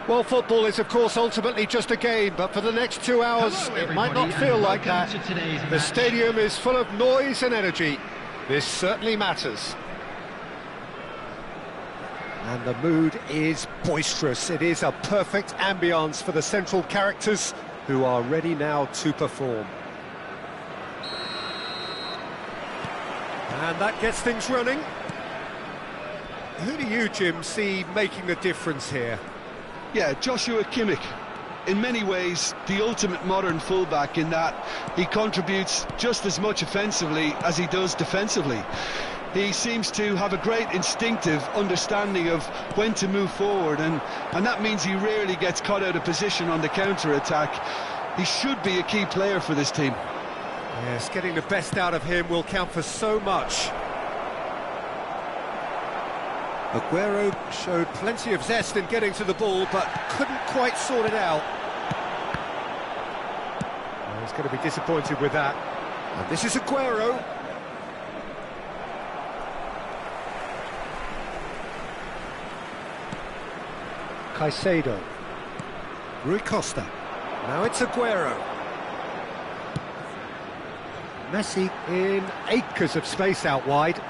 Well, football is, of course, ultimately just a game, but for the next 2 hours, it might not feel like that. The stadium is full of noise and energy. This certainly matters. And the mood is boisterous. It is a perfect ambience for the central characters who are ready now to perform. And that gets things running. Who do you, Jim, see making a difference here? Yeah, Joshua Kimmich. In many ways, the ultimate modern fullback in that he contributes just as much offensively as he does defensively. He seems to have a great instinctive understanding of when to move forward, and that means he rarely gets caught out of position on the counter-attack. He should be a key player for this team. Yes, getting the best out of him will count for so much. Aguero showed plenty of zest in getting to the ball, but couldn't quite sort it out. Well, he's going to be disappointed with that. And this is Aguero. Caicedo. Rui Costa. Now it's Aguero. Messi in acres of space out wide.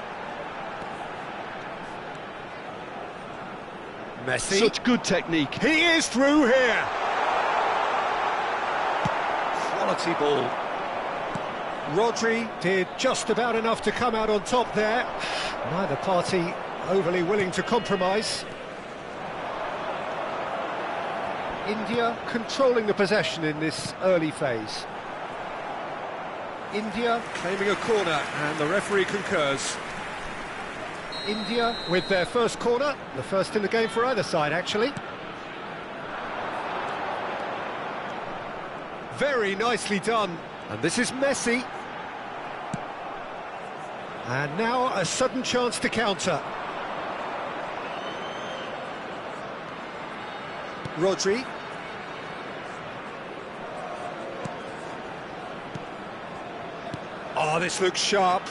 Messi. Such good technique. He is through here. Quality ball. Rodri did just about enough to come out on top there. Neither party overly willing to compromise. India controlling the possession in this early phase. India claiming a corner, and the referee concurs. India with their first corner, the first in the game for either side, actually. Very nicely done. And this is Messi. And now a sudden chance to counter. Rodri. Oh, this looks sharp.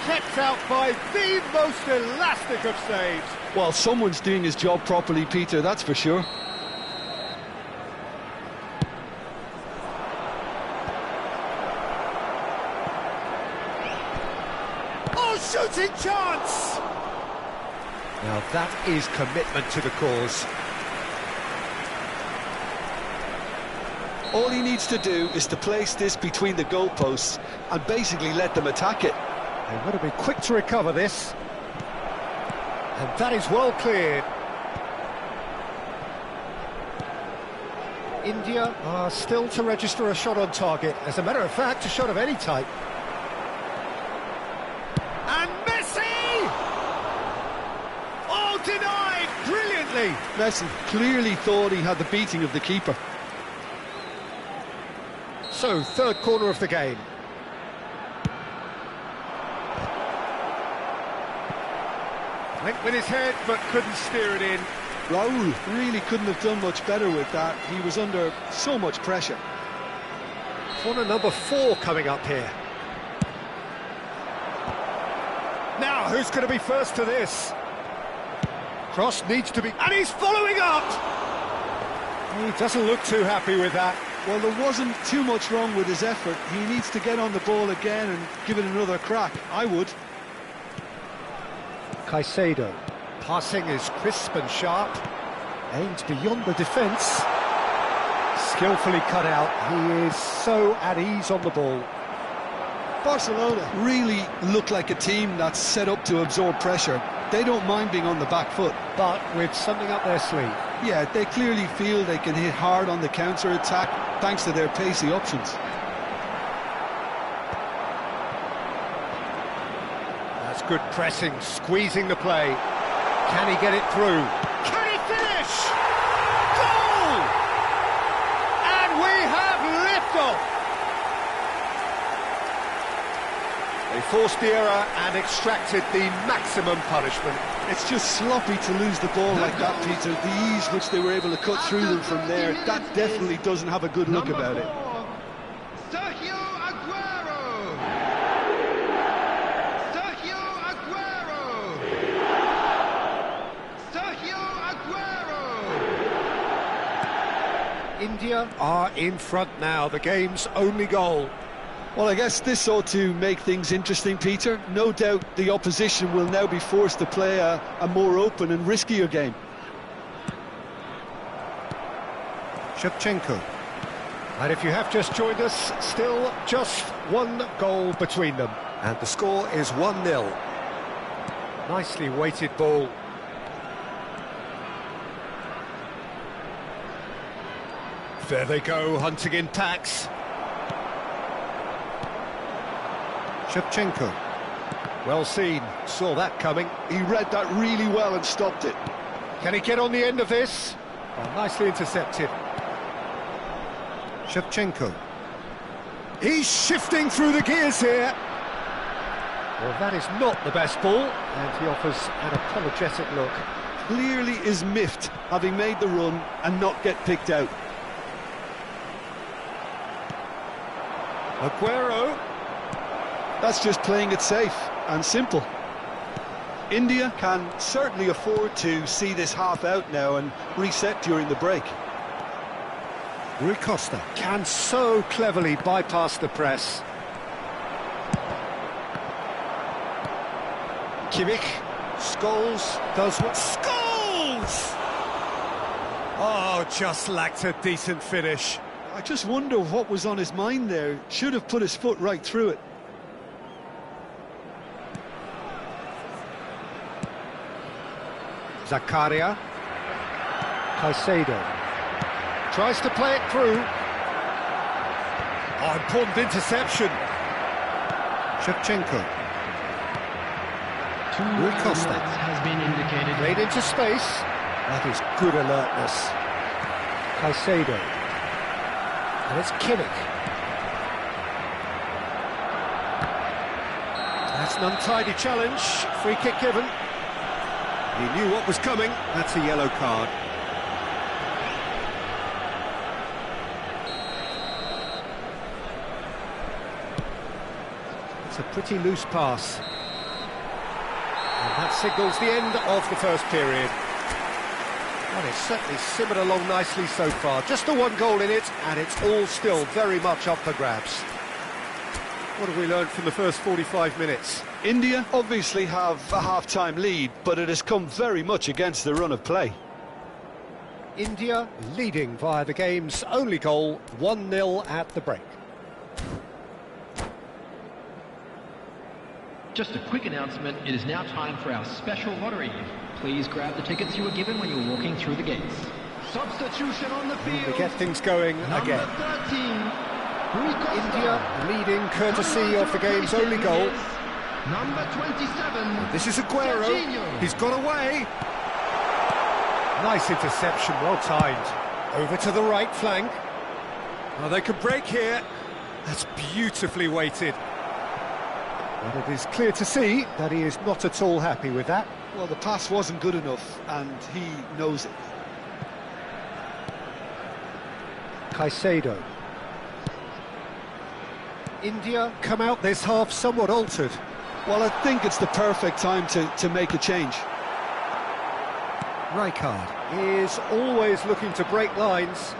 Kept out by the most elastic of saves. Well, someone's doing his job properly, Peter, that's for sure. Oh, shooting chance! Now that is commitment to the cause. All he needs to do is to place this between the goalposts and basically let them attack it. They would have been quick to recover this. And that is well cleared. India are still to register a shot on target. As a matter of fact, a shot of any type. And Messi! Oh, denied brilliantly! Messi clearly thought he had the beating of the keeper. So, third corner of the game. Went with his head, but couldn't steer it in. Raul really couldn't have done much better with that. He was under so much pressure. Corner number 4 coming up here. Now, who's going to be first to this? Cross needs to be... And he's following up! He doesn't look too happy with that. Well, there wasn't too much wrong with his effort. He needs to get on the ball again and give it another crack. I would. Caicedo. Passing is crisp and sharp. Aimed beyond the defence. Skillfully cut out. He is so at ease on the ball. Barcelona really look like a team that's set up to absorb pressure. They don't mind being on the back foot. But with something up their sleeve. Yeah, they clearly feel they can hit hard on the counter-attack thanks to their pacey options. Good pressing, squeezing the play. Can he get it through? Can he finish? Goal! And we have liftoff! They forced the error and extracted the maximum punishment. It's just sloppy to lose the ball like that, Peter. The ease which they were able to cut through them from there, that definitely doesn't have a good look about it. India are in front now, the game's only goal. Well, I guess this ought to make things interesting, Peter. No doubt the opposition will now be forced to play a more open and riskier game. Shevchenko. And if you have just joined us, still just one goal between them. And the score is 1-0. Nicely weighted ball. There they go, hunting in packs. Shevchenko. Well seen, saw that coming. He read that really well and stopped it. Can he get on the end of this? Oh, nicely intercepted. Shevchenko. He's shifting through the gears here. Well, that is not the best ball, and he offers an apologetic look. Clearly is miffed, having made the run and not get picked out. Aguero. That's just playing it safe and simple. India can certainly afford to see this half out now and reset during the break. Rui Costa can so cleverly bypass the press. Kimmich. Scholes does what... Scholes! Oh, just lacked a decent finish. I just wonder what was on his mind there. Should have put his foot right through it. Zakaria. Caicedo. Tries to play it through. Oh, important interception. Shevchenko. Rui Costa has been indicated. Played into space. That is good alertness. Caicedo. And it's Kimmich. That's an untidy challenge. Free kick given. He knew what was coming. That's a yellow card. It's a pretty loose pass. And that signals the end of the first period. Well, it's certainly simmered along nicely so far. Just the one goal in it, and it's all still very much up for grabs. What have we learned from the first 45 minutes? India obviously have a half-time lead, but it has come very much against the run of play. India leading via the game's only goal, 1-0 at the break. Just a quick announcement, it is now time for our special lottery. Please grab the tickets you were given when you were walking through the gates. Substitution on the field. To get things going again. Number 13, Rui Costa. India leading courtesy of the game's only goal. Number 27. This is Aguero. Jorginho. He's got away. Nice interception, well timed. Over to the right flank. Oh, they could break here. That's beautifully weighted. And it is clear to see that he is not at all happy with that. Well, the pass wasn't good enough, and he knows it. Caicedo. India come out this half somewhat altered. Well, I think it's the perfect time to make a change. Rijkaard is always looking to break lines.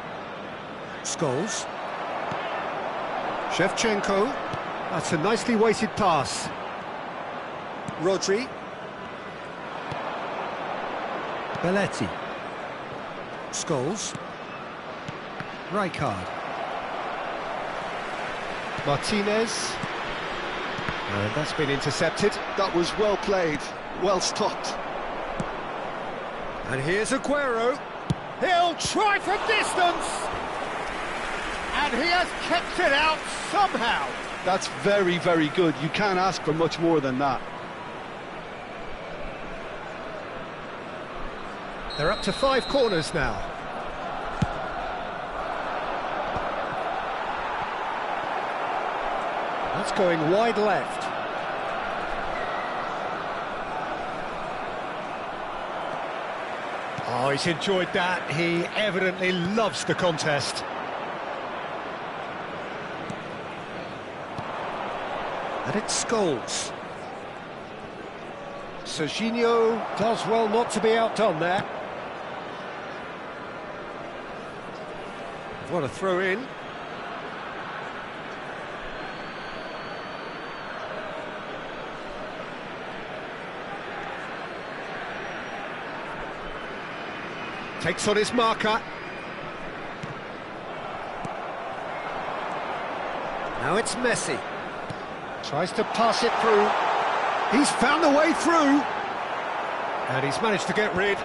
Scholes. Shevchenko. That's a nicely weighted pass. Rodri. Belletti. Scholes. Rijkaard. Martinez. And that's been intercepted. That was well played, well stopped. And here's Aguero. He'll try from distance. And he has kept it out somehow. That's very, very good. You can't ask for much more than that. They're up to 5 corners now. That's going wide left. Oh, he's enjoyed that. He evidently loves the contest. And it's Scholes. Jorginho does well not to be outdone there. What a throw in. Takes on his marker. Now it's Messi. Tries to pass it through. He's found the way through. And he's managed to get rid.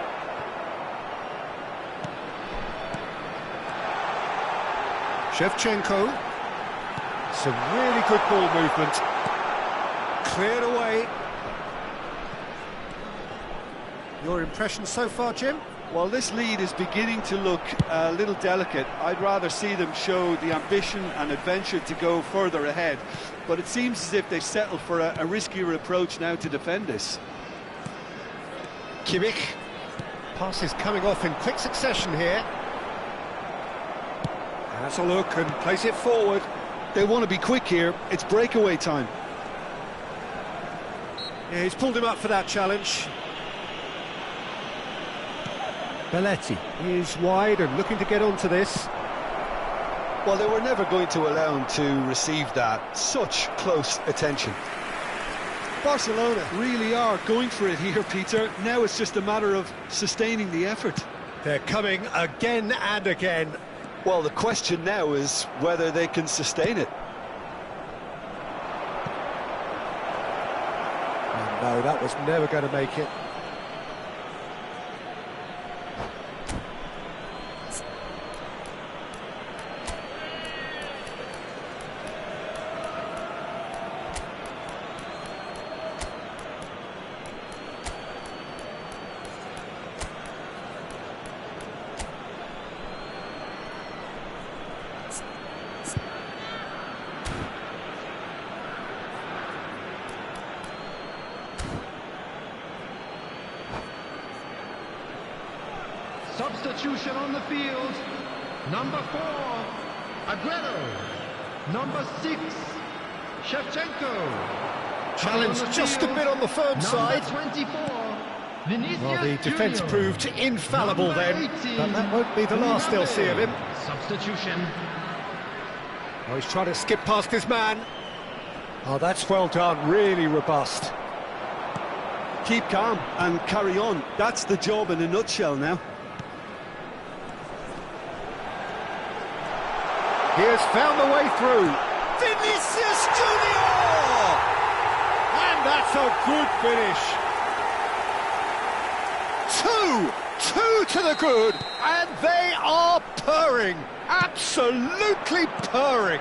Shevchenko. Some really good ball movement. Cleared away. Your impression so far, Jim? Well, this lead is beginning to look a little delicate. I'd rather see them show the ambition and adventure to go further ahead. But it seems as if they've settled for a riskier approach now to defend this. Kimmich. Passes coming off in quick succession here. Has a look and plays it forward. They want to be quick here. It's breakaway time. Yeah, he's pulled him up for that challenge. Belletti is wide and looking to get onto this. Well, they were never going to allow him to receive that. Such close attention. Barcelona Really are going for it here, Peter. Now it's just a matter of sustaining the effort. They're coming again and again. Well, the question now is whether they can sustain it. And no, that was never going to make it. Substitution on the field. Number 4, Aguero. Number 6, Shevchenko. Challenge just a bit on the firm side. Number 24, Vinicius Well, the defence Junior. proved infallible Number then, 18, but that won't be the last they'll see of him. Substitution. Oh, he's trying to skip past his man. Oh, that's well done, really robust. Keep calm and carry on. That's the job in a nutshell now. He has found the way through. Vinicius Junior! And that's a good finish. Two to the good, and they are purring, absolutely purring.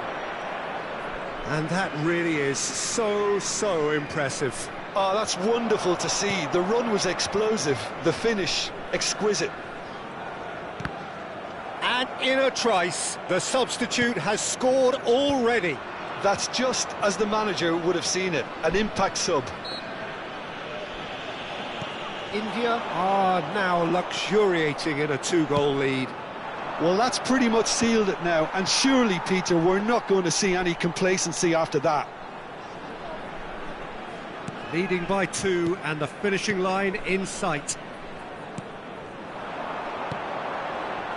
And that really is so impressive. Oh, that's wonderful to see. The run was explosive, the finish exquisite. And in a trice, the substitute has scored already. That's just as the manager would have seen it, an impact sub. India are now luxuriating in a 2-goal lead. Well, that's pretty much sealed it now, and surely, Peter, we're not going to see any complacency after that. Leading by 2 and the finishing line in sight.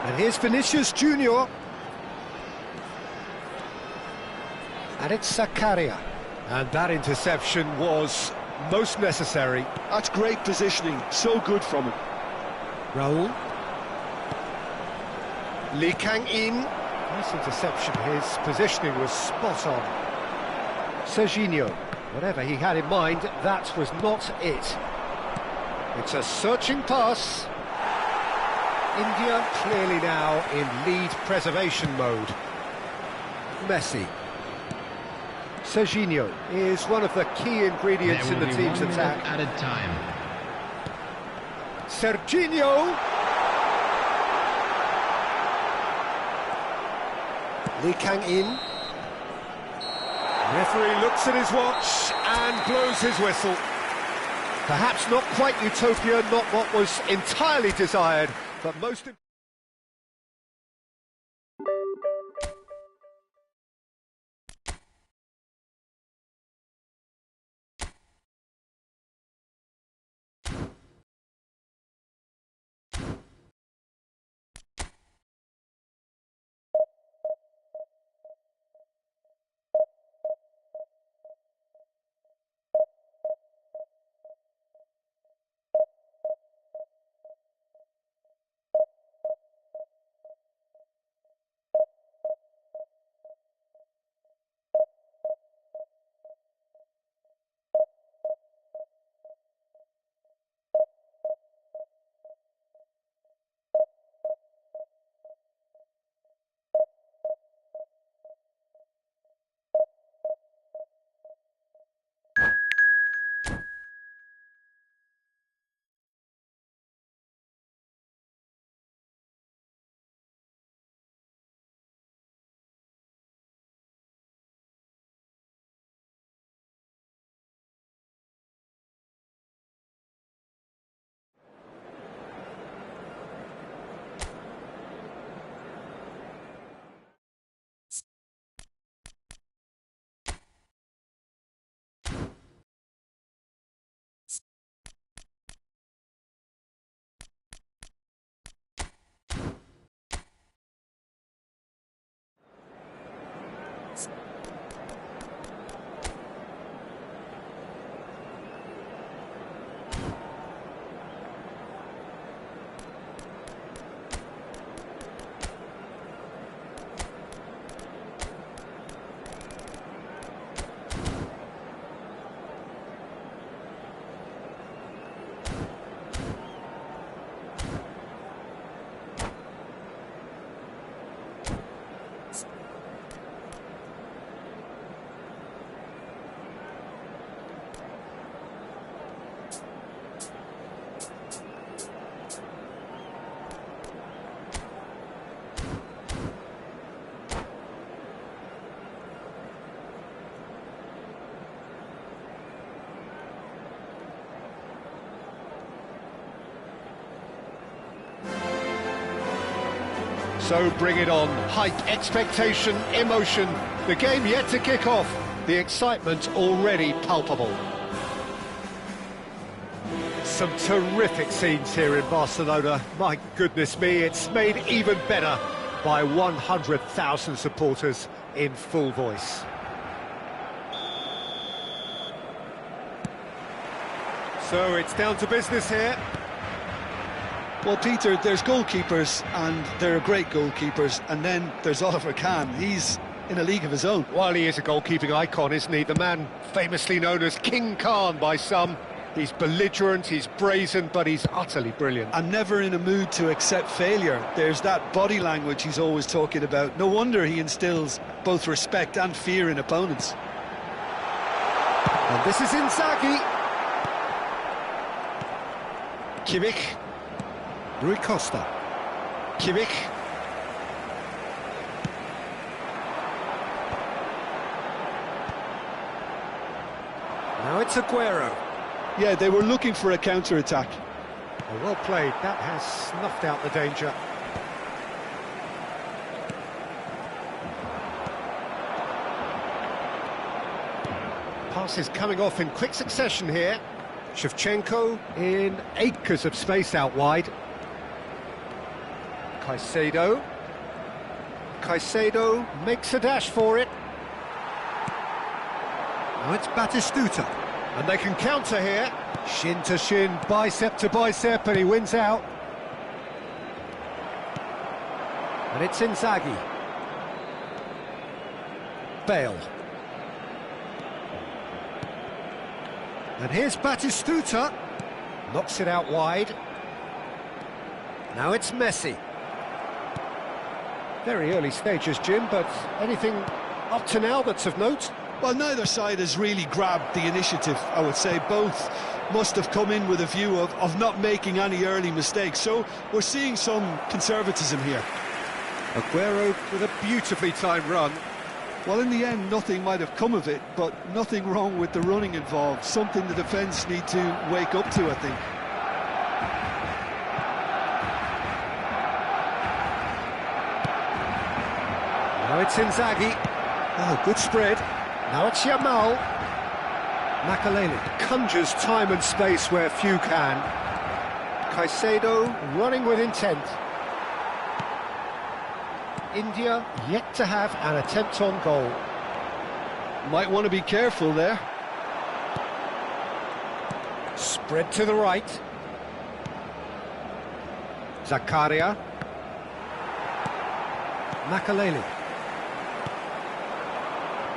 And here's Vinicius Junior. And it's Zakaria. And that interception was most necessary. That's great positioning, so good from him. Raul. Lee Kang-in. Nice interception, his positioning was spot on. Serginho. Whatever he had in mind, that was not it. It's a searching pass. India clearly now in lead preservation mode. Messi. Serginho is one of the key ingredients in the team's attack. Added time. Serginho. Lee Kang-in. Referee looks at his watch and blows his whistle. Perhaps not quite utopia, not what was entirely desired, but most So bring it on. Hype, expectation, emotion. The game yet to kick off. The excitement already palpable. Some terrific scenes here in Barcelona. My goodness me, it's made even better by 100,000 supporters in full voice. So it's down to business here. Well, Peter, there's goalkeepers, and there are great goalkeepers, and then there's Oliver Kahn. He's in a league of his own. While he is a goalkeeping icon, isn't he? The man famously known as King Khan by some. He's belligerent, he's brazen, but he's utterly brilliant. And never in a mood to accept failure. There's that body language he's always talking about. No wonder he instills both respect and fear in opponents. And this is Inzaghi. Kimmich. Rui Costa. Kimmich. Now it's Aguero. Yeah, they were looking for a counter-attack. Oh, well played. That has snuffed out the danger. Passes coming off in quick succession here. Shevchenko in acres of space out wide. Caicedo. Caicedo makes a dash for it. Now it's Batistuta. And they can counter here. Shin to shin, bicep to bicep, and he wins out. And it's Inzaghi. Bale. And here's Batistuta. Knocks it out wide. Now it's Messi. Very early stages, Jim, but anything up to now that's of note? Well, neither side has really grabbed the initiative, I would say. Both must have come in with a view of not making any early mistakes. So we're seeing some conservatism here. Aguero with a beautifully timed run. Well, in the end, nothing might have come of it, but nothing wrong with the running involved. Something the defence need to wake up to, I think. Now it's Inzaghi. Oh, good spread. Now it's Yamal. Makaleli conjures time and space where few can. Caicedo running with intent. India yet to have an attempt on goal. Might want to be careful there. Spread to the right. Zakaria. Makaleli.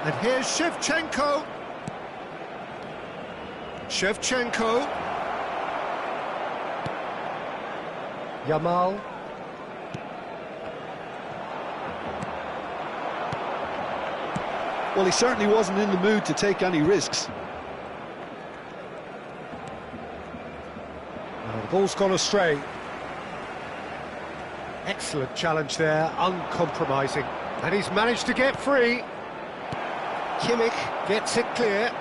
And here's Shevchenko. Shevchenko. Yamal. Well, he certainly wasn't in the mood to take any risks. Well, the ball's gone astray. Excellent challenge there, uncompromising. And he's managed to get free. Kimmich gets it clear.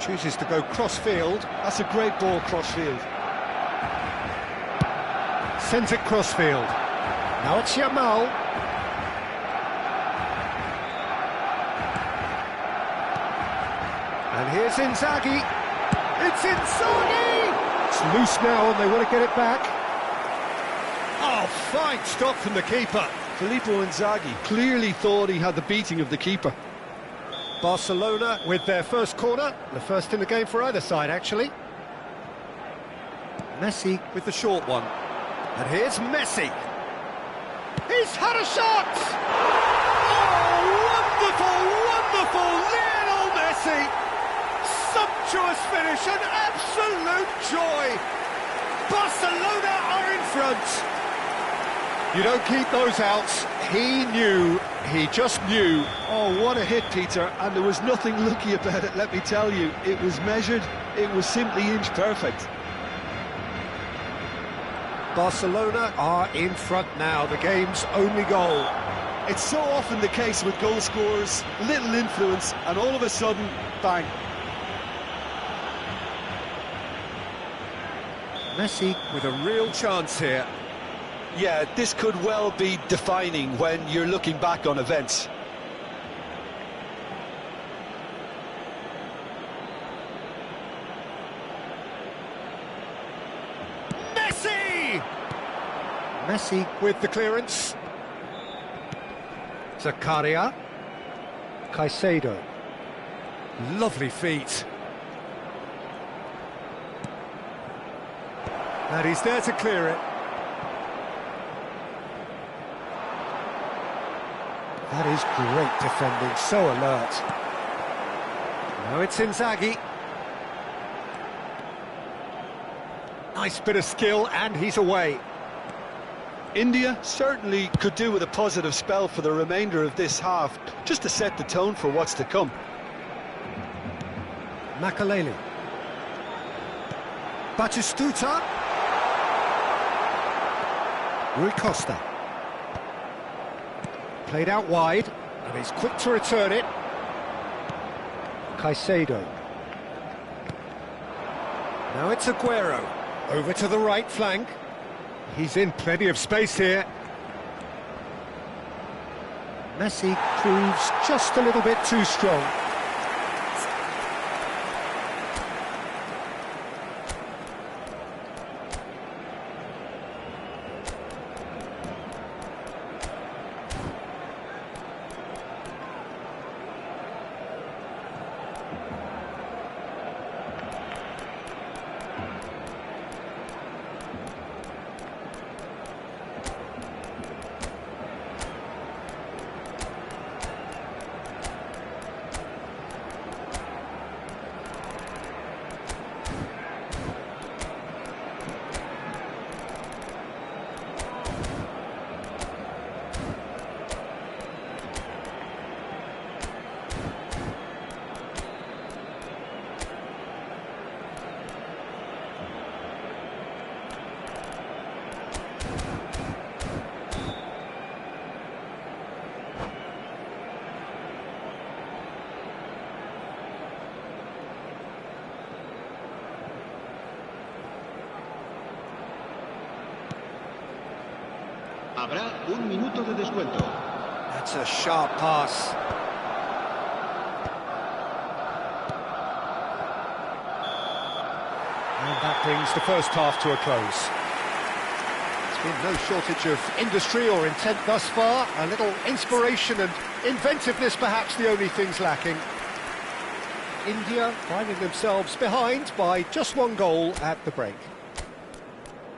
Chooses to go cross-field. That's a great ball cross-field. Sends it cross-field. Now it's Yamal. And here's Inzaghi. It's Inzaghi! It's loose now and they want to get it back. Oh, fine stop from the keeper. Filippo Inzaghi clearly thought he had the beating of the keeper. Barcelona with their first corner, the first in the game for either side, actually. Messi with the short one. And here's Messi. He's had a shot! Oh, wonderful, wonderful Lionel Messi! Sumptuous finish, an absolute joy! Barcelona are in front. You don't keep those outs. He knew, he just knew. Oh, what a hit, Peter, and there was nothing lucky about it, let me tell you. It was measured, it was simply inch perfect. Barcelona are in front now, the game's only goal. It's so often the case with goal scorers, little influence, and all of a sudden, bang. Messi with a real chance here. Yeah, this could well be defining when you're looking back on events. Messi! Messi with the clearance. Zakaria. Caicedo. Lovely feet. And he's there to clear it. That is great defending, so alert. Now it's Inzaghi. Nice bit of skill, and he's away. India certainly could do with a positive spell for the remainder of this half, just to set the tone for what's to come. Makalele. Batistuta. Rui Costa. Played out wide, and he's quick to return it. Caicedo. Now it's Aguero. Over to the right flank. He's in plenty of space here. Messi proves just a little bit too strong. Habrá un minuto de descuento. That's a sharp pass. And that brings the first half to a close. There's been no shortage of industry or intent thus far. A little inspiration and inventiveness perhaps the only things lacking. India finding themselves behind by just one goal at the break.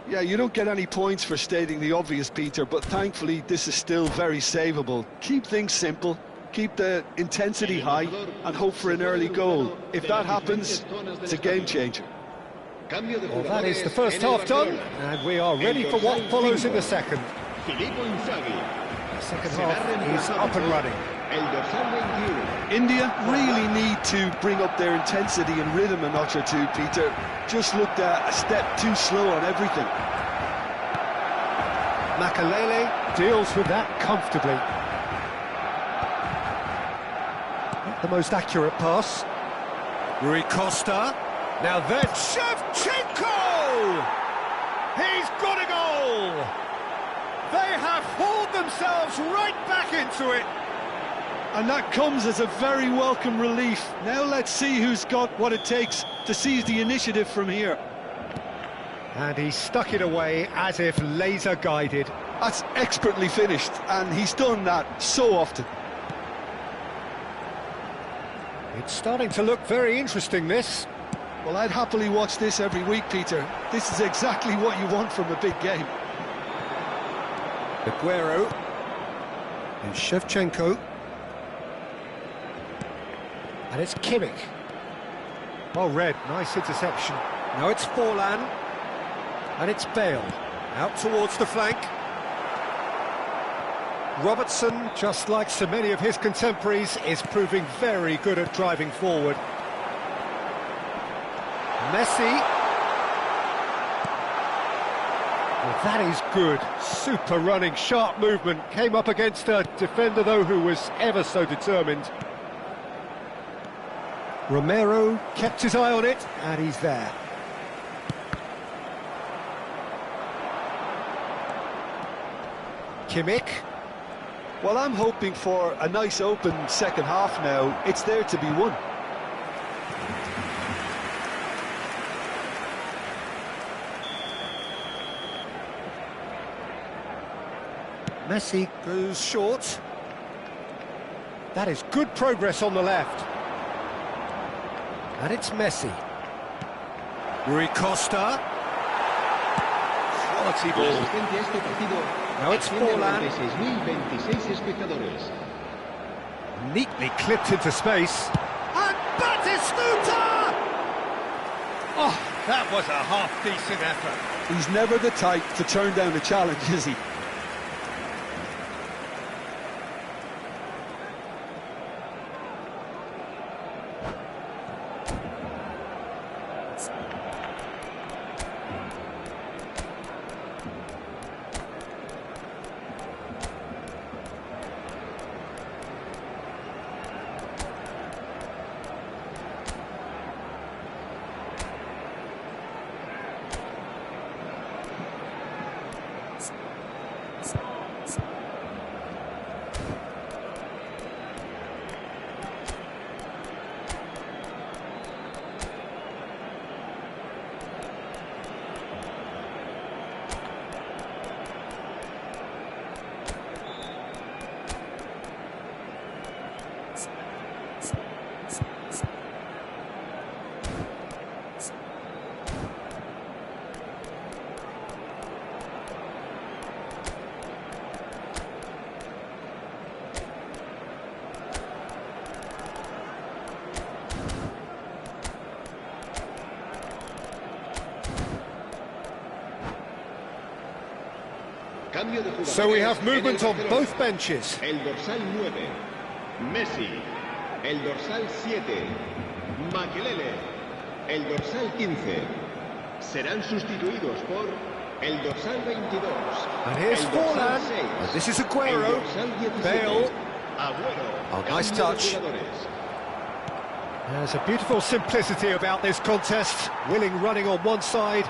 Yeah, you don't get any points for stating the obvious, Peter, but thankfully this is still very savable. Keep things simple, keep the intensity high, and hope for an early goal. If that happens, it's a game changer. Well, that is the first half done, and we are ready for what follows in the second. The second half is up and running. India really need to bring up their intensity and rhythm a notch or two, Peter. Just looked a step too slow on everything. Makalele deals with that comfortably. Not the most accurate pass. Rui Costa. Now there's Shevchenko! He's got a goal! They have hauled themselves right back into it. And that comes as a very welcome relief. Now let's see who's got what it takes to seize the initiative from here. And he stuck it away as if laser guided. That's expertly finished, and he's done that so often. It's starting to look very interesting, this. Well, I'd happily watch this every week, Peter. This is exactly what you want from a big game. Aguero. And Shevchenko. And it's Kimmich. Well read, nice interception. Now it's Forlan. And it's Bale. Out towards the flank. Robertson, just like so many of his contemporaries, is proving very good at driving forward. Messi. Well, that is good. Super running, sharp movement. Came up against a defender, though, who was ever so determined. Romero kept his eye on it, and he's there. Kimmich. Well, I'm hoping for a nice open second half now. It's there to be won. Messi goes short. That is good progress on the left. And it's Messi. Rui Costa. Quality ball. Now it's Forlan. Neatly clipped into space. And Batistuta! Oh, that was a half-decent effort. He's never the type to turn down a challenge, is he? So we have movement on both benches. El dorsal 9, Messi. El dorsal 7, Makelele. El dorsal 15. Serán sustituidos por el dorsal 22. And here's Forlan. And this is Aguero. Bale. Oh, nice touch. There's a beautiful simplicity about this contest. Willing running on one side,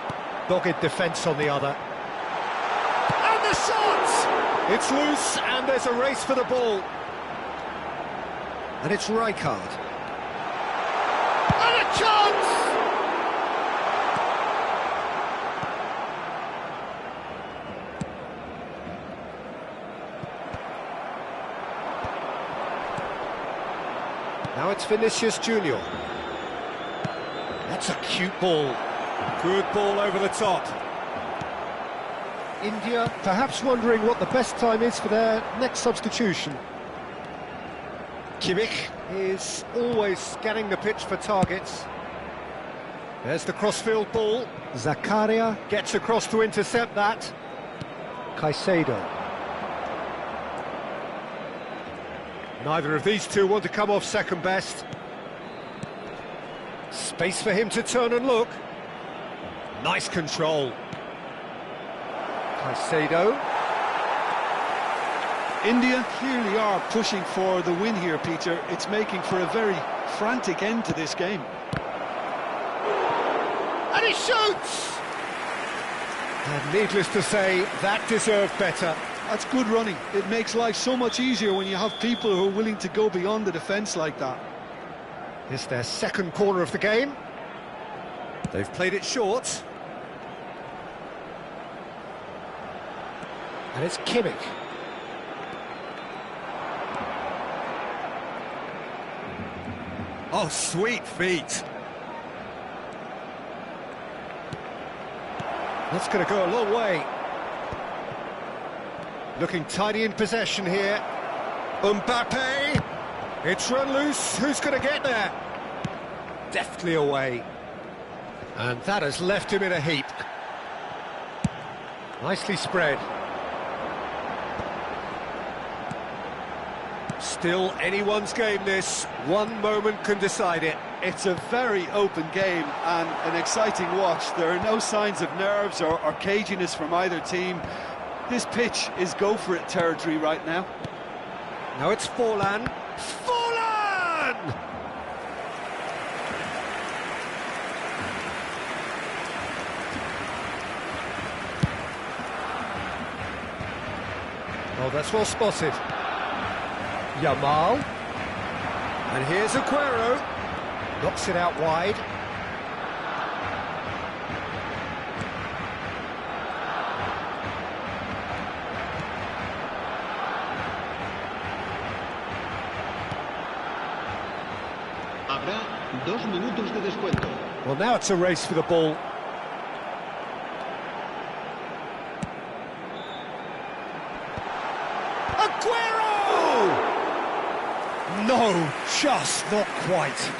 dogged defence on the other. And the shot! It's loose, and there's a race for the ball. And it's Rijkaard. And a chance! Now it's Vinicius Junior. That's a cute ball. Good ball over the top. India perhaps wondering what the best time is for their next substitution. Kimmich is always scanning the pitch for targets. There's the crossfield ball. Zakaria gets across to intercept that. Caicedo. Neither of these two want to come off second best. Space for him to turn and look. Nice control. Caicedo. India clearly are pushing for the win here, Peter. It's making for a very frantic end to this game. And he shoots! And needless to say, that deserved better. That's good running. It makes life so much easier when you have people who are willing to go beyond the defence like that. It's their second corner of the game. They've played it short. And it's Kimmich. Oh, sweet feet. That's going to go a long way. Looking tidy in possession here. Mbappe. It's run loose. Who's going to get there? Deftly away. And that has left him in a heap. Nicely spread. Still anyone's game, this. One moment can decide it. It's a very open game and an exciting watch. There are no signs of nerves or caginess from either team. This pitch is go-for-it territory right now. Now it's Forlan. Forlan! Oh, that's well spotted. Yamal. And here's Aguero. Knocks it out wide. Habrá 2 minutos de descuento. Well, now it's a race for the ball. Aguero! No, just not quite.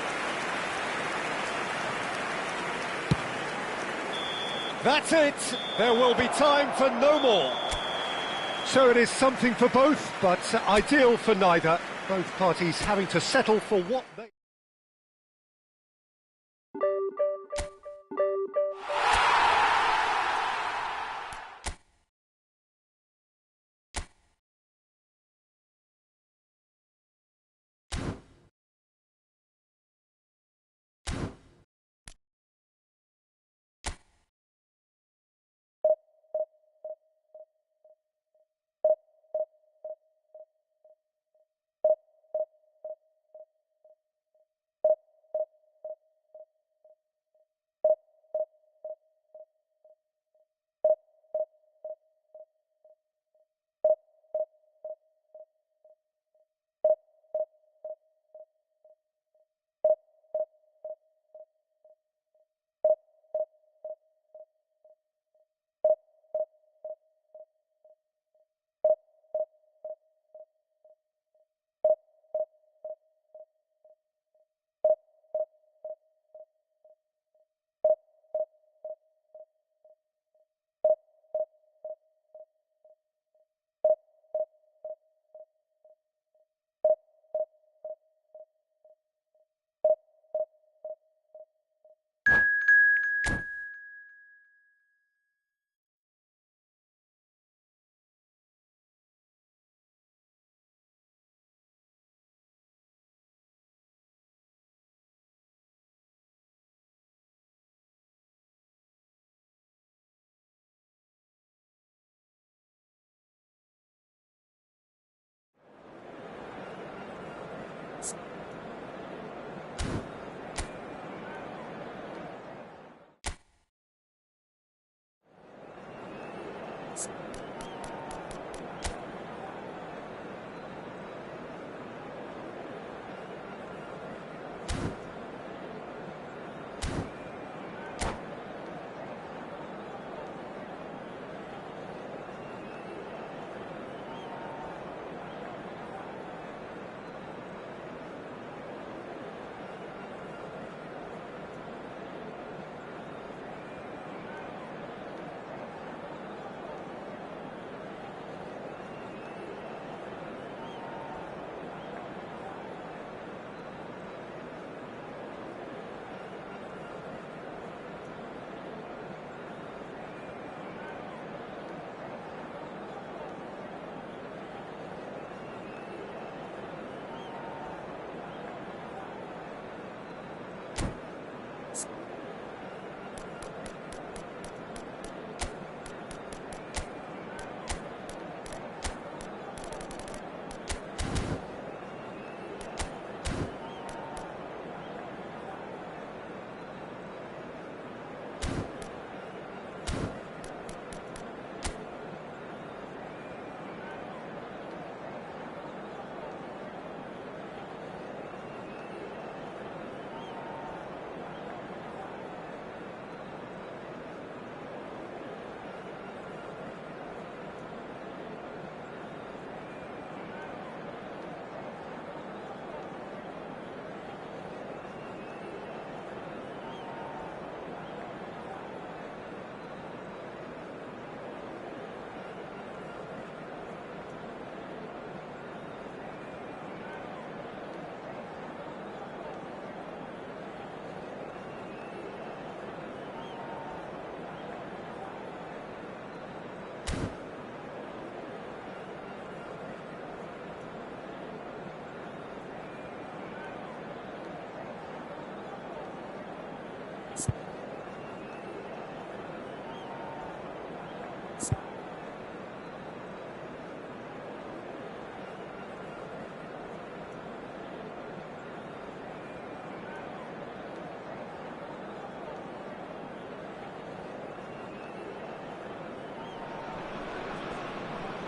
That's it. There will be time for no more. So it is something for both, but ideal for neither. Both parties having to settle for what they...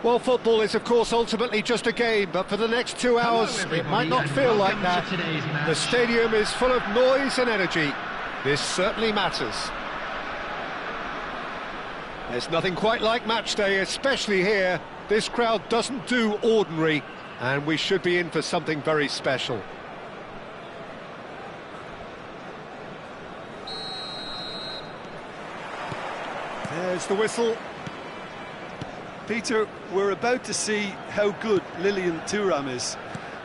Well, football is, of course, ultimately just a game, but for the next 2 hours, it might not feel like that. The stadium is full of noise and energy. This certainly matters. There's nothing quite like match day, especially here. This crowd doesn't do ordinary, and we should be in for something very special. There's the whistle. Peter, we're about to see how good Lilian Thuram is.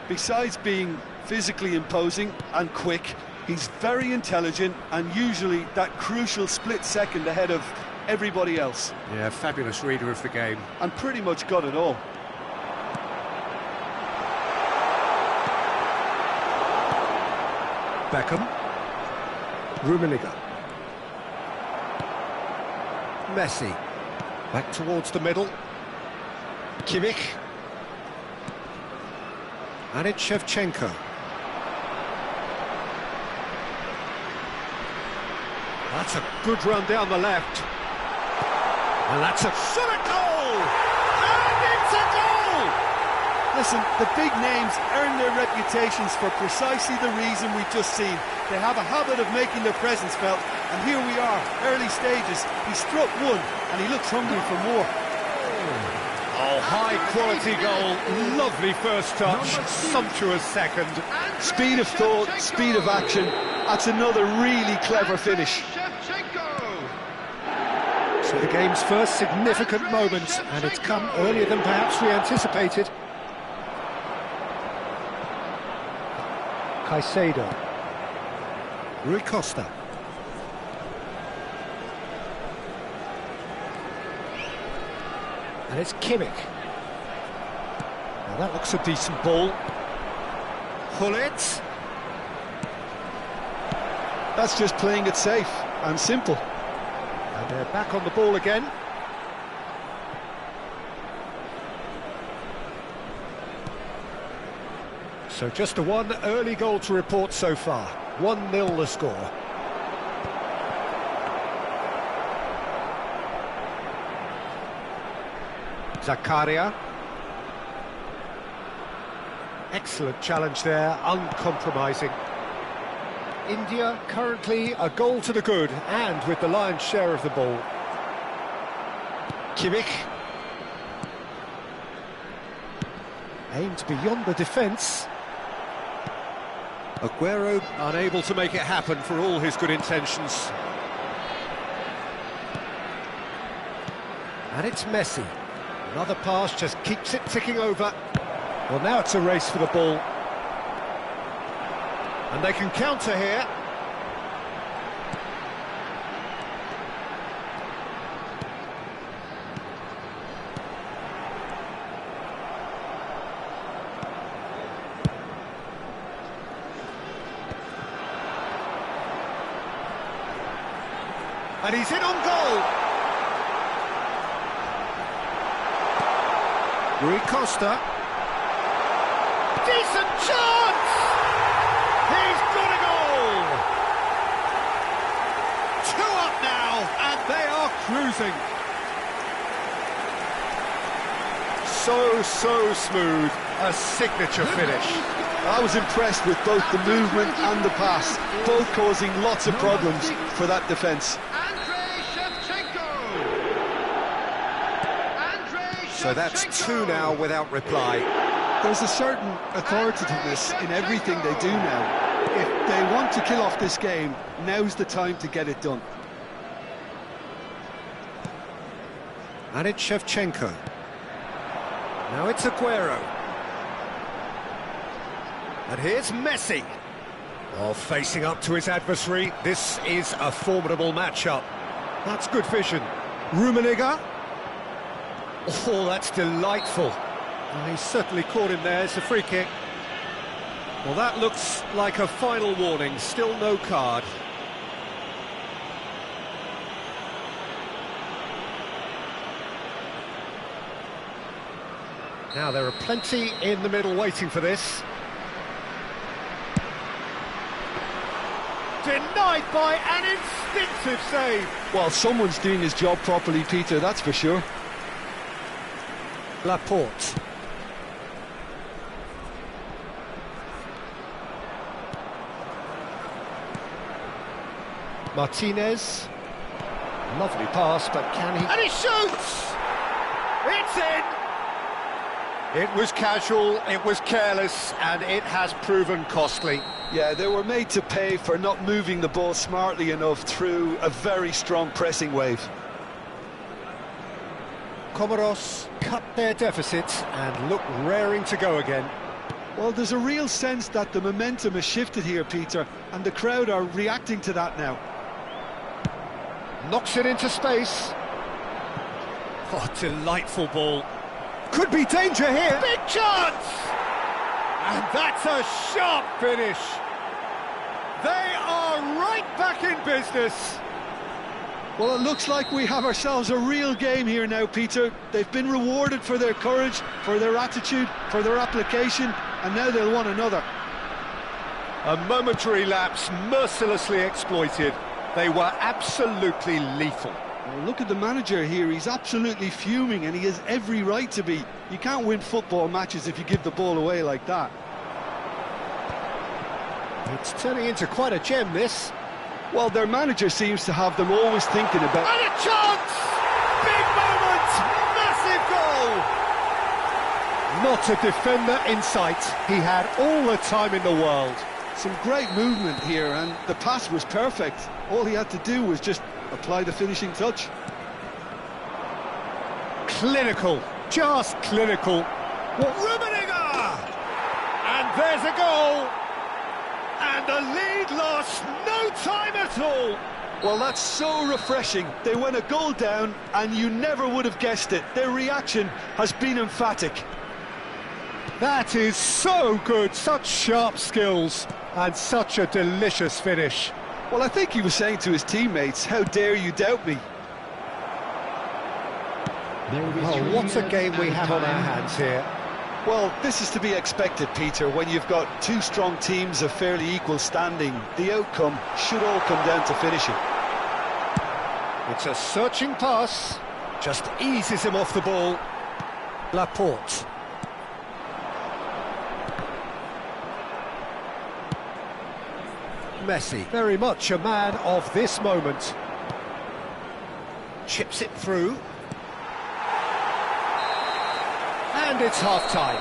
Besides being physically imposing and quick, he's very intelligent and usually that crucial split second ahead of everybody else. Yeah, fabulous reader of the game. And pretty much got it all. Beckham. Rummenigge. Messi. Back towards the middle. Kimmich. And it's Shevchenko. That's a good run down the left. And that's a shot at goal! And it's a goal! Listen, the big names earn their reputations for precisely the reason we've just seen. They have a habit of making their presence felt, and here we are, early stages. He struck one, and he looks hungry for more. Oh, high-quality goal, lovely first touch, sumptuous second. Speed of thought, speed of action, that's another really clever finish. So the game's first significant moment, and it's come earlier than perhaps we anticipated. Caicedo. Rui Costa. And it's Kimmich. Now that looks a decent ball. Hullet. That's just playing it safe and simple. And they're back on the ball again. So just the one early goal to report so far. 1-0 the score. Zakaria. Excellent challenge there, uncompromising. India currently a goal to the good, and with the lion's share of the ball. Kimmich. Aimed beyond the defence. Aguero unable to make it happen for all his good intentions. And it's Messi. Another pass just keeps it ticking over. Well, now it's a race for the ball. And they can counter here. And he's in on goal. Rui Costa. Decent chance! He's got a goal! 2 up now, and they are cruising. So smooth, a signature finish. I was impressed with both the movement and the pass, both causing lots of problems for that defence. So that's 2 now without reply. There's a certain authoritativeness in everything they do now. If they want to kill off this game, now's the time to get it done. And it's Shevchenko. Now it's Aguero. And here's Messi. Well, facing up to his adversary, this is a formidable matchup. That's good vision. Rummenigge. Oh, that's delightful. Well, he certainly caught him there. It's a free kick. Well, that looks like a final warning. Still no card. Now, there are plenty in the middle waiting for this. Denied by an instinctive save. Well, someone's doing his job properly, Peter, that's for sure. Laporte. Martinez. Lovely pass, but can he... And he shoots! It's in! It was casual, it was careless, and it has proven costly. Yeah, they were made to pay for not moving the ball smartly enough through a very strong pressing wave. Comoros cut their deficit and look raring to go again. Well, there's a real sense that the momentum has shifted here, Peter, and the crowd are reacting to that now. Knocks it into space. Oh, delightful ball. Could be danger here. Big chance! And that's a sharp finish. They are right back in business. Well, it looks like we have ourselves a real game here now, Peter. They've been rewarded for their courage, for their attitude, for their application, and now they'll want another. A momentary lapse mercilessly exploited. They were absolutely lethal. Well, look at the manager here. He's absolutely fuming, and he has every right to be. You can't win football matches if you give the ball away like that. It's turning into quite a gem, this. Well, their manager seems to have them always thinking about... And a chance! Big moment! Massive goal! Not a defender in sight. He had all the time in the world. Some great movement here, and the pass was perfect. All he had to do was just apply the finishing touch. Clinical, just clinical. Rummenigge! And there's a goal! And the lead lost no time at all! Well, that's so refreshing. They went a goal down, and you never would have guessed it. Their reaction has been emphatic. That is so good, such sharp skills, and such a delicious finish. Well, I think he was saying to his teammates, how dare you doubt me? Oh, what a game we have on our hands here. Well, this is to be expected, Peter, when you've got two strong teams of fairly equal standing. The outcome should all come down to finishing. It's a searching pass, just eases him off the ball. Laporte. Messi, very much a man of this moment. Chips it through. And it's half-time.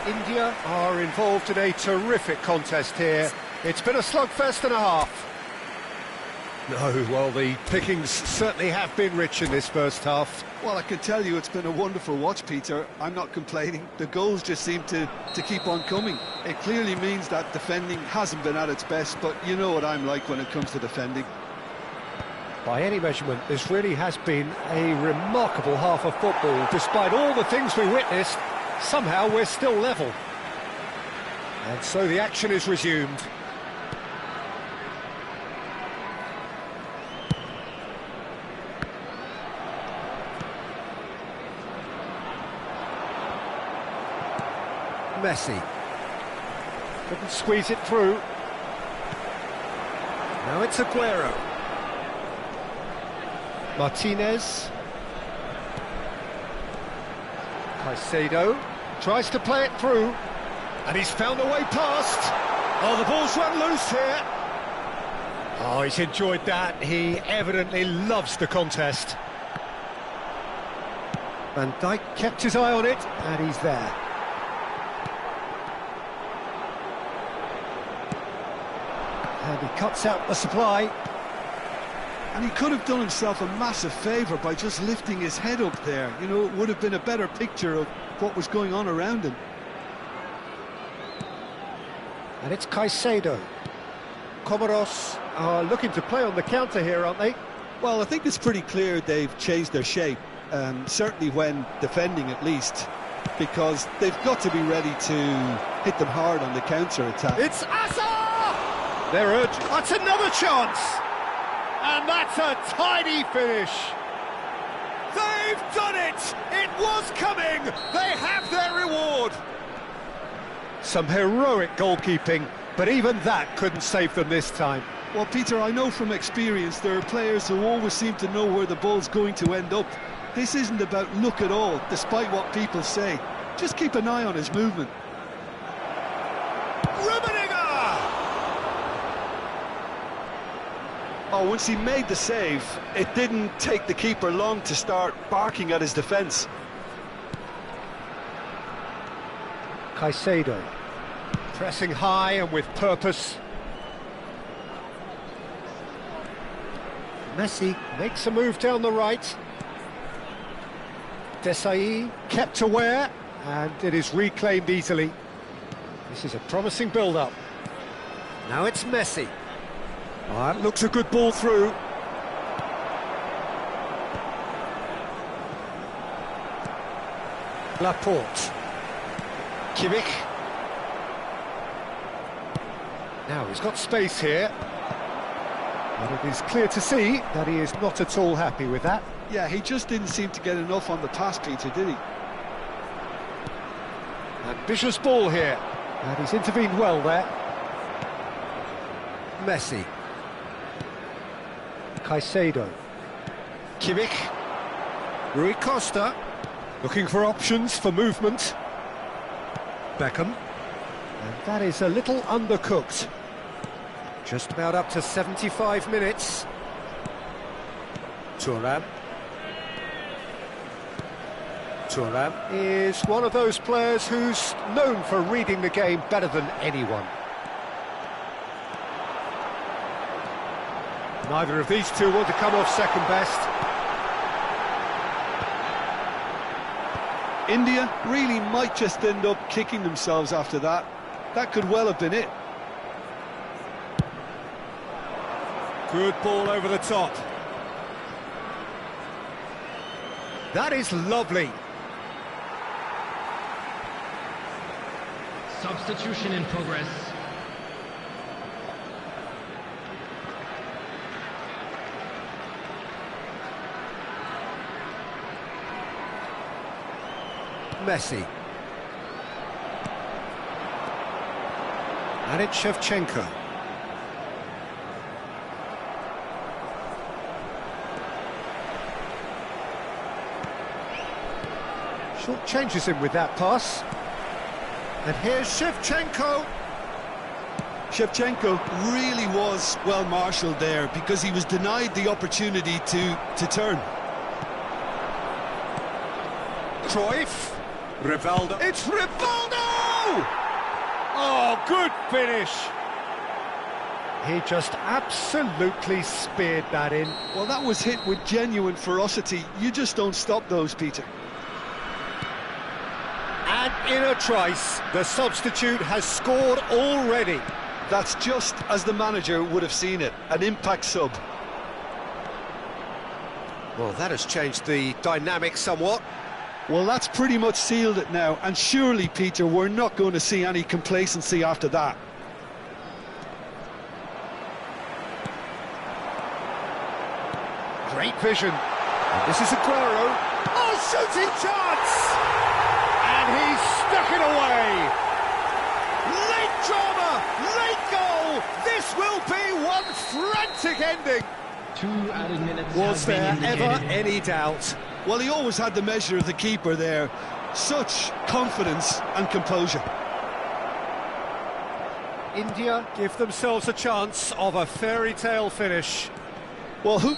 India are involved in a terrific contest here. It's been a slugfest and a half. No, well, the pickings certainly have been rich in this first half. Well, I can tell you it's been a wonderful watch, Peter. I'm not complaining. The goals just seem to keep on coming. It clearly means that defending hasn't been at its best, but you know what I'm like when it comes to defending. By any measurement, this really has been a remarkable half of football. Despite all the things we witnessed, somehow we're still level. And so the action is resumed. Messi. Couldn't squeeze it through. Now it's Aguero. Martinez. Caicedo tries to play it through. And he's found a way past. Oh, the ball's run loose here. Oh, he's enjoyed that. He evidently loves the contest. Van Dijk kept his eye on it, and he's there. And he cuts out the supply. And he could have done himself a massive favour by just lifting his head up there. You know, it would have been a better picture of what was going on around him. And it's Caicedo. Comoros are looking to play on the counter here, aren't they? Well, I think it's pretty clear they've changed their shape, certainly when defending at least, because they've got to be ready to hit them hard on the counter-attack. It's Asa! They're urgent. That's another chance! And that's a tidy finish! They've done it! It was coming! They have their reward! Some heroic goalkeeping, but even that couldn't save them this time. Well, Peter, I know from experience there are players who always seem to know where the ball's going to end up. This isn't about luck at all, despite what people say. Just keep an eye on his movement. Oh, once he made the save, it didn't take the keeper long to start barking at his defence. Caicedo, pressing high and with purpose. Messi makes a move down the right. Desai kept aware, and it is reclaimed easily. This is a promising build-up. Now it's Messi. Oh, that looks a good ball through. Laporte. Kimmich. Now he's got space here. But it is clear to see that he is not at all happy with that. Yeah, he just didn't seem to get enough on the pass, Peter, did he? Ambitious ball here. And he's intervened well there. Messi. Caicedo. Kimmich. Rui Costa. Looking for options for movement. Beckham. And that is a little undercooked. Just about up to 75 minutes. Thuram. Thuram is one of those players who's known for reading the game better than anyone. Neither of these two want to come off second best. India really might just end up kicking themselves after that. That could well have been it. Good ball over the top. That is lovely. Substitution in progress. Messi. And it's Shevchenko. Short changes him with that pass. And here's Shevchenko. Shevchenko really was well marshalled there because he was denied the opportunity to turn. Cruyff. Rivaldo. It's Rivaldo! Oh, good finish. He just absolutely speared that in. Well, that was hit with genuine ferocity. You just don't stop those, Peter. And in a trice, the substitute has scored already. That's just as the manager would have seen it, an impact sub. Well, that has changed the dynamic somewhat. Well, that's pretty much sealed it now, and surely, Peter, we're not going to see any complacency after that. Great vision. And this is Aguero. Oh, shooting chance! And he's stuck it away. Late drama, late goal. This will be one frantic ending. 2 added minutes. Was there ever any doubt? Well, he always had the measure of the keeper there. Such confidence and composure. India give themselves a chance of a fairy tale finish. Well, who...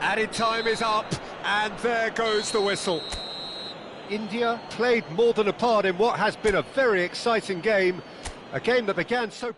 Added time is up, and there goes the whistle. India played more than a part in what has been a very exciting game. A game that began so...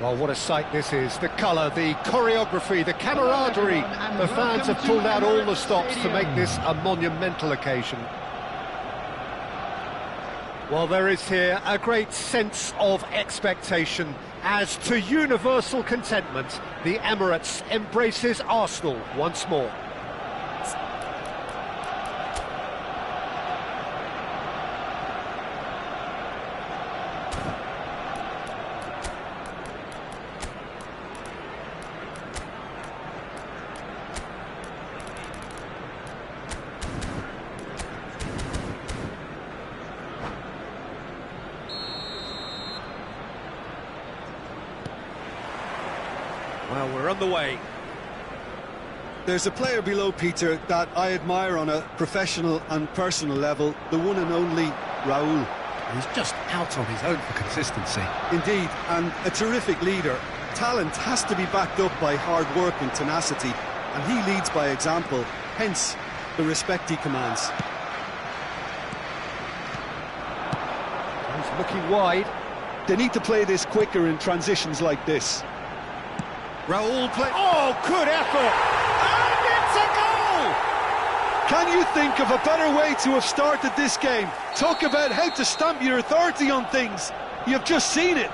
Well, what a sight this is. The colour, the choreography, the camaraderie. The fans have pulled out all the stops to make this a monumental occasion. Well, there is here a great sense of expectation. As to universal contentment, the Emirates embraces Arsenal once more. Well, we're on the way. There's a player below, Peter, that I admire on a professional and personal level, the one and only Raúl. He's just out on his own for consistency. Indeed, and a terrific leader. Talent has to be backed up by hard work and tenacity, and he leads by example, hence the respect he commands. He's looking wide. They need to play this quicker in transitions like this. Raúl play. Oh, good effort! And it's a goal! Can you think of a better way to have started this game? Talk about how to stamp your authority on things. You've just seen it.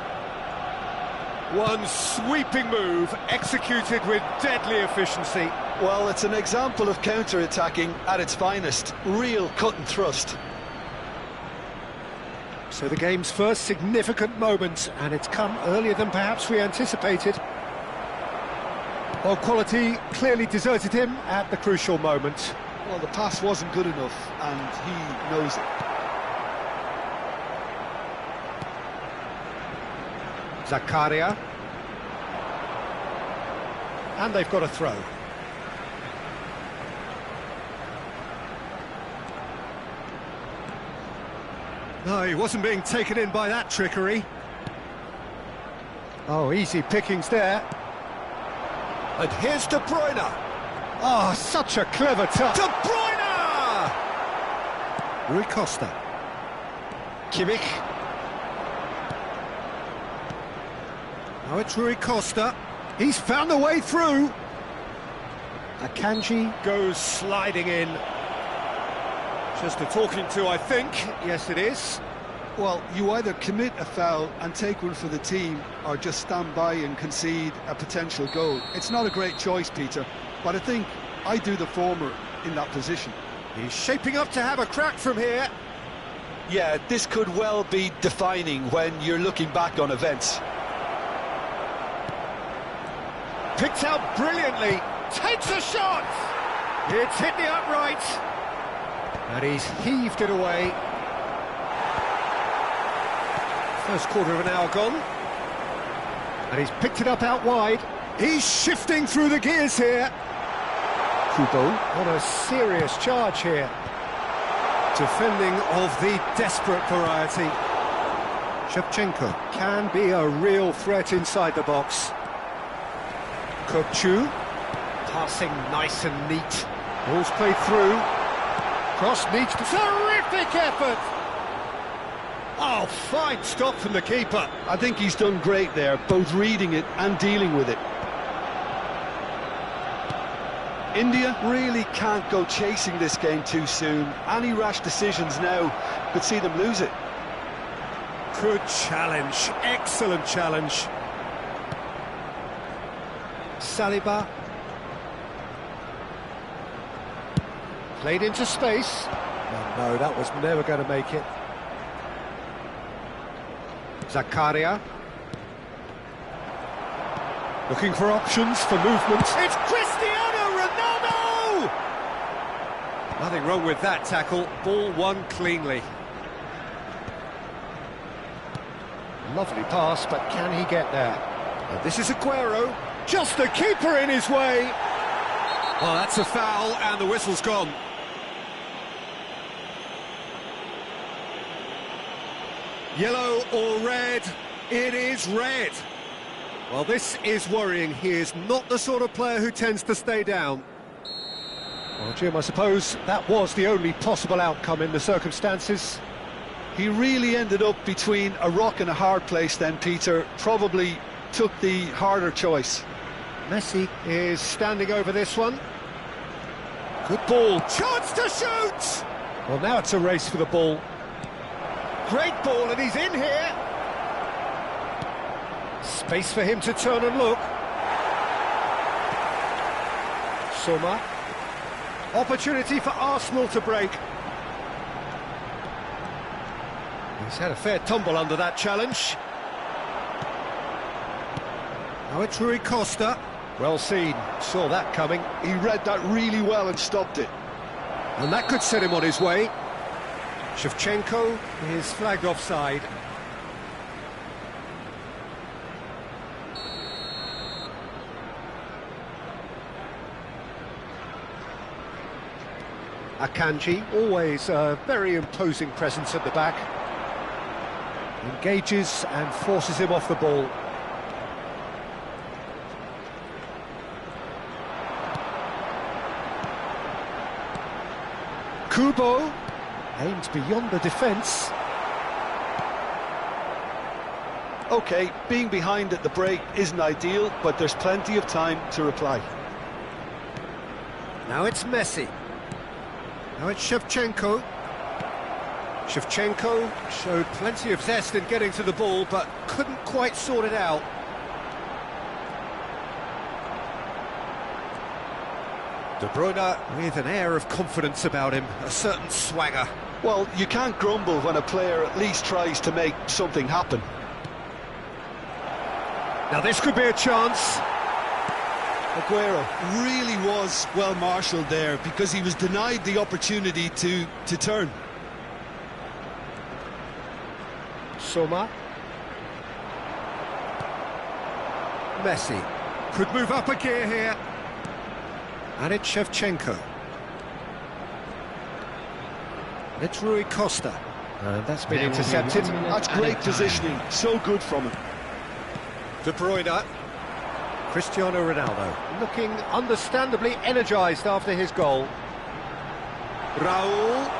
One sweeping move, executed with deadly efficiency. Well, it's an example of counter-attacking at its finest. Real cut and thrust. So the game's first significant moment, and it's come earlier than perhaps we anticipated. Well, quality clearly deserted him at the crucial moment. Well, the pass wasn't good enough, and he knows it. Zakaria. And they've got a throw. No, he wasn't being taken in by that trickery. Oh, easy pickings there. And here's De Bruyne. Oh, such a clever touch. De Bruyne! Rui Costa. Kimmich. Now it's Rui Costa. He's found a way through. Akanji Goes sliding in. Just a talking to, I think. Yes, it is. Well, you either commit a foul and take one for the team, or just stand by and concede a potential goal. It's not a great choice, Peter, but I think I do the former in that position. He's shaping up to have a crack from here. Yeah, this could well be defining when you're looking back on events. Picked out brilliantly. Takes a shot. It's hit the upright. And he's heaved it away. First quarter of an hour gone. And he's picked it up out wide. He's shifting through the gears here. Kubo on a serious charge here. Defending of the desperate variety. Shevchenko can be a real threat inside the box. Kopchu passing nice and neat. Ball's played through. Cross needs to... Terrific effort! Oh, fine stop from the keeper. I think he's done great there, both reading it and dealing with it. India really can't go chasing this game too soon. Any rash decisions now could see them lose it. Good challenge, excellent challenge. Saliba. Played into space. No, that was never going to make it. Zakaria. Looking for options for movement. It's Cristiano Ronaldo! Nothing wrong with that tackle. Ball won cleanly. Lovely pass, but can he get there? And this is Aguero. Just the keeper in his way. Well, that's a foul, and the whistle's gone. Yellow or red? It is red. Well, this is worrying. He is not the sort of player who tends to stay down. Well, Jim, I suppose that was the only possible outcome in the circumstances. He really ended up between a rock and a hard place then, Peter. Probably took the harder choice. Messi is standing over this one. Good ball. Chance to shoot! Well, now it's a race for the ball. Great ball, and he's in here. Space for him to turn and look. Soma. Opportunity for Arsenal to break. He's had a fair tumble under that challenge. Now it's Rui Costa. Well seen, saw that coming. He read that really well and stopped it. And that could set him on his way. Shevchenko is flagged offside. Akanji, always a very imposing presence at the back. Engages and forces him off the ball. Kubo aims beyond the defence. OK, being behind at the break isn't ideal, but there's plenty of time to reply. Now it's Messi. Now it's Shevchenko. Shevchenko showed plenty of zest in getting to the ball, but couldn't quite sort it out. De Bruyne with an air of confidence about him, a certain swagger. Well, you can't grumble when a player at least tries to make something happen. Now this could be a chance. Aguero. Really was well marshalled there because he was denied the opportunity to turn. Soma. Messi could move up a gear here. And it's Shevchenko. And it's Rui Costa. And that's been intercepted. That's great positioning, so good from him. De Bruyne. Cristiano Ronaldo, looking understandably energised after his goal. Raul.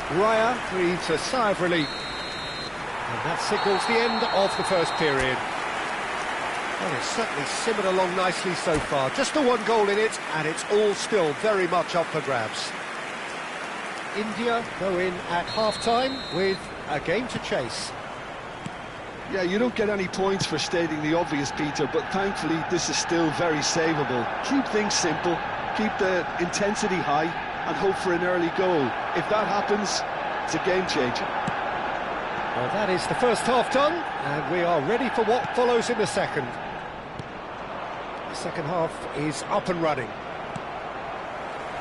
Raya breathes a sigh of relief. And that signals the end of the first period. Well, it's certainly simmered along nicely so far. Just the one goal in it, and it's all still very much up for grabs. India go in at half-time with a game to chase. Yeah, you don't get any points for stating the obvious, Peter, but thankfully this is still very savable. Keep things simple, keep the intensity high, and hope for an early goal. If that happens, it's a game changer. Well, that is the first half done, and we are ready for what follows in the second. The second half is up and running.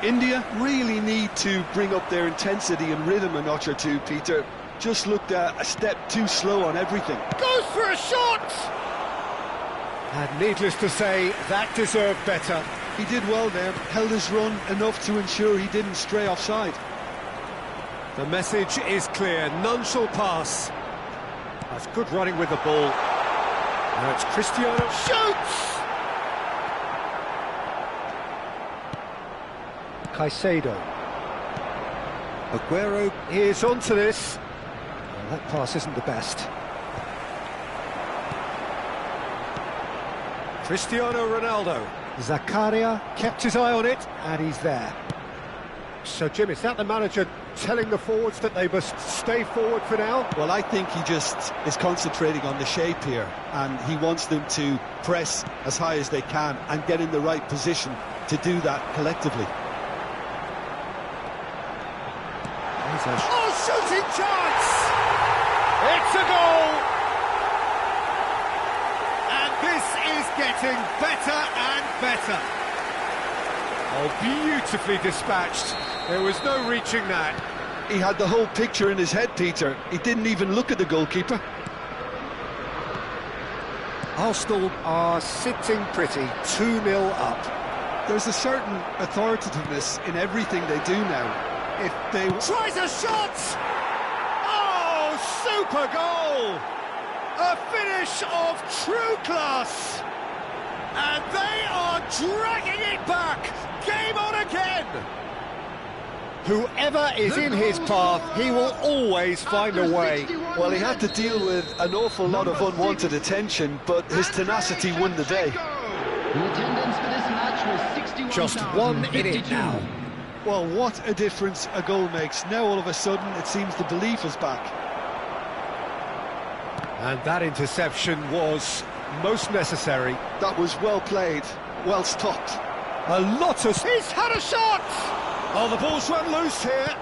India really need to bring up their intensity and rhythm a notch or two, Peter. Just looked a step too slow on everything. Goes for a shot! And needless to say, that deserved better. He did well there, held his run enough to ensure he didn't stray offside. The message is clear, none shall pass. That's good running with the ball. Now it's Cristiano. Shoots! Caicedo. Aguero is onto this. Well, that pass isn't the best. Cristiano Ronaldo. Zakaria kept his eye on it, and he's there. So, Jim, is that the manager telling the forwards that they must stay forward for now? Well, I think he just is concentrating on the shape here, and he wants them to press as high as they can and get in the right position to do that collectively. Oh, shooting chance! It's a goal! And this is getting better and better. Oh, beautifully dispatched. There was no reaching that. He had the whole picture in his head, Peter. He didn't even look at the goalkeeper. Arsenal are sitting pretty, 2-0 up. There's a certain authoritativeness in everything they do now. If they... Tries a shot! Oh, super goal! A finish of true class! And they are dragging it back! Game on again! Whoever is in his path, he will always find a way. Well, he had to deal with an awful lot of unwanted attention, but his tenacity won the day. The attendance for this match was 61,052. Just 1 minute now. Well, what a difference a goal makes. Now all of a sudden it seems the belief is back. And that interception was most necessary. That was well played, well stopped. A lot of... He's had a shot! Oh, the ball's run loose here.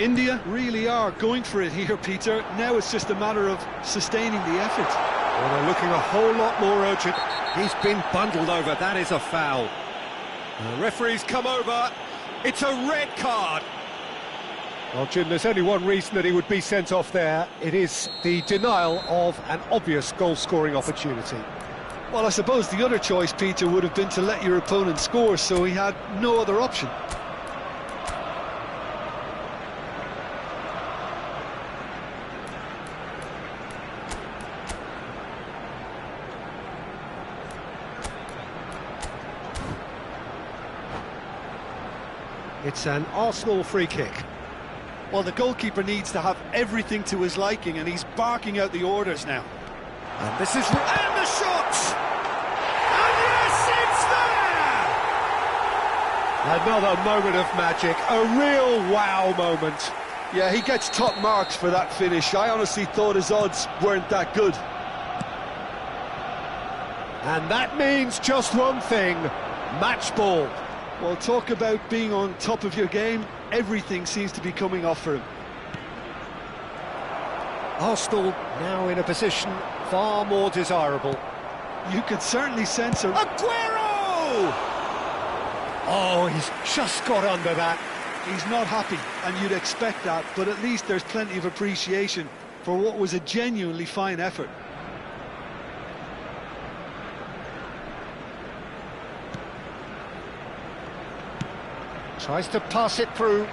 India really are going for it here, Peter. Now it's just a matter of sustaining the effort. Well, they're looking a whole lot more urgent. He's been bundled over. That is a foul. The referee's come over. It's a red card. Well, Jim, there's only one reason that he would be sent off there. It is the denial of an obvious goal-scoring opportunity. Well, I suppose the other choice, Peter, would have been to let your opponent score, so he had no other option. It's an Arsenal free kick. Well, the goalkeeper needs to have everything to his liking, and he's barking out the orders now. And this is... And the shot! And yes, it's there! Another moment of magic, a real wow moment. Yeah, he gets top marks for that finish. I honestly thought his odds weren't that good. And that means just one thing, match ball. Well, talk about being on top of your game. Everything seems to be coming off for him. Arsenal now in a position far more desirable. You could certainly sense a... Aguero! Oh, he's just got under that. He's not happy, and you'd expect that, but at least there's plenty of appreciation for what was a genuinely fine effort. Tries to pass it through,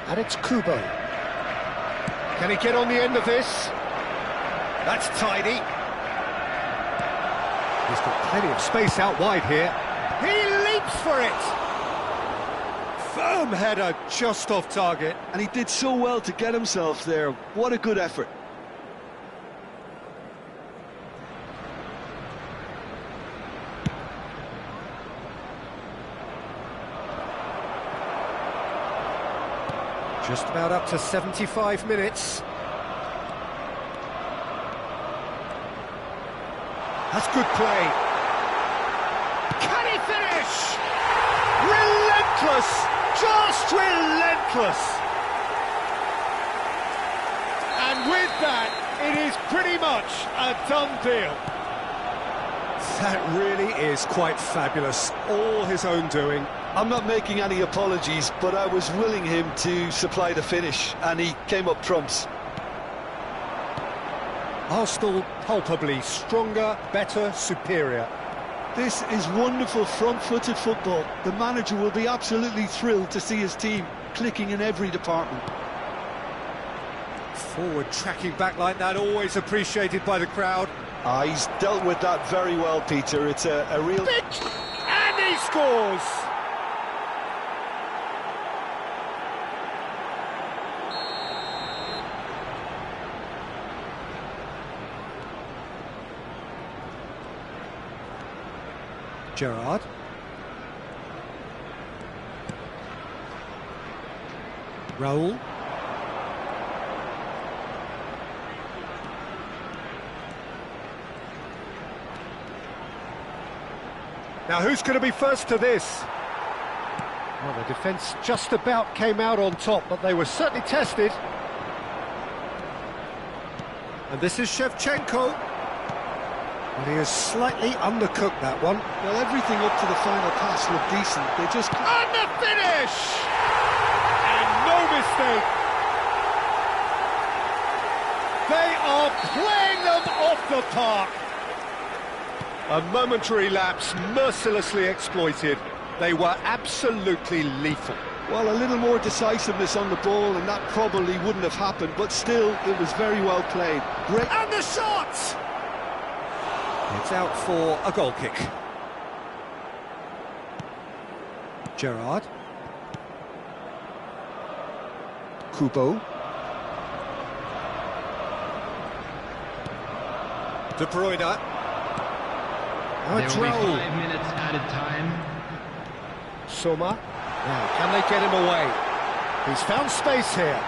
and it's Kubo. Can he get on the end of this? That's tidy. He's got plenty of space out wide here. He leaps for it! Firm header, just off target. And he did so well to get himself there. What a good effort. Just about up to 75 minutes. That's good play. Can he finish? Relentless! Just relentless! And with that, it is pretty much a done deal. That really is quite fabulous. All his own doing. I'm not making any apologies, but I was willing him to supply the finish, and he came up trumps. Arsenal palpably stronger, better, superior. This is wonderful front-footed football. The manager will be absolutely thrilled to see his team clicking in every department. Forward tracking back like that, always appreciated by the crowd. He's dealt with that very well, Peter. It's a real... And he scores! Gerrard. Raul. Now who's going to be first to this? Well, the defence just about came out on top, but they were certainly tested. And this is Shevchenko. Well, he has slightly undercooked that one. Well, everything up to the final pass looked decent. They just... And the finish! And no mistake. They are playing them off the park. A momentary lapse, mercilessly exploited. They were absolutely lethal. Well, a little more decisiveness on the ball, and that probably wouldn't have happened, but still, it was very well played. Great. And the shot! It's out for a goal kick. Gerrard. Kubo. De Bruyne. There will be 5 minutes added time. Soma. Now, can they get him away? He's found space here.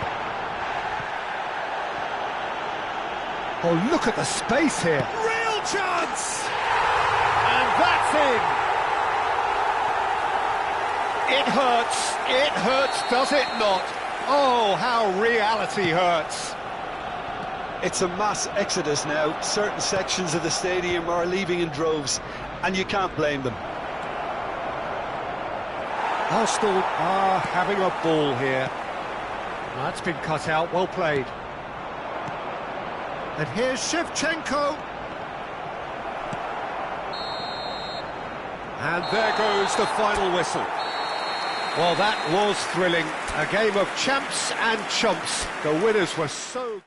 Oh, look at the space here. Real chance! And that's in! It hurts, does it not? Oh, how reality hurts. It's a mass exodus now. Certain sections of the stadium are leaving in droves, and you can't blame them. Arsenal are having a ball here. That's been cut out, well played. And here's Shevchenko. And there goes the final whistle. Well, that was thrilling. A game of champs and chumps. The winners were so...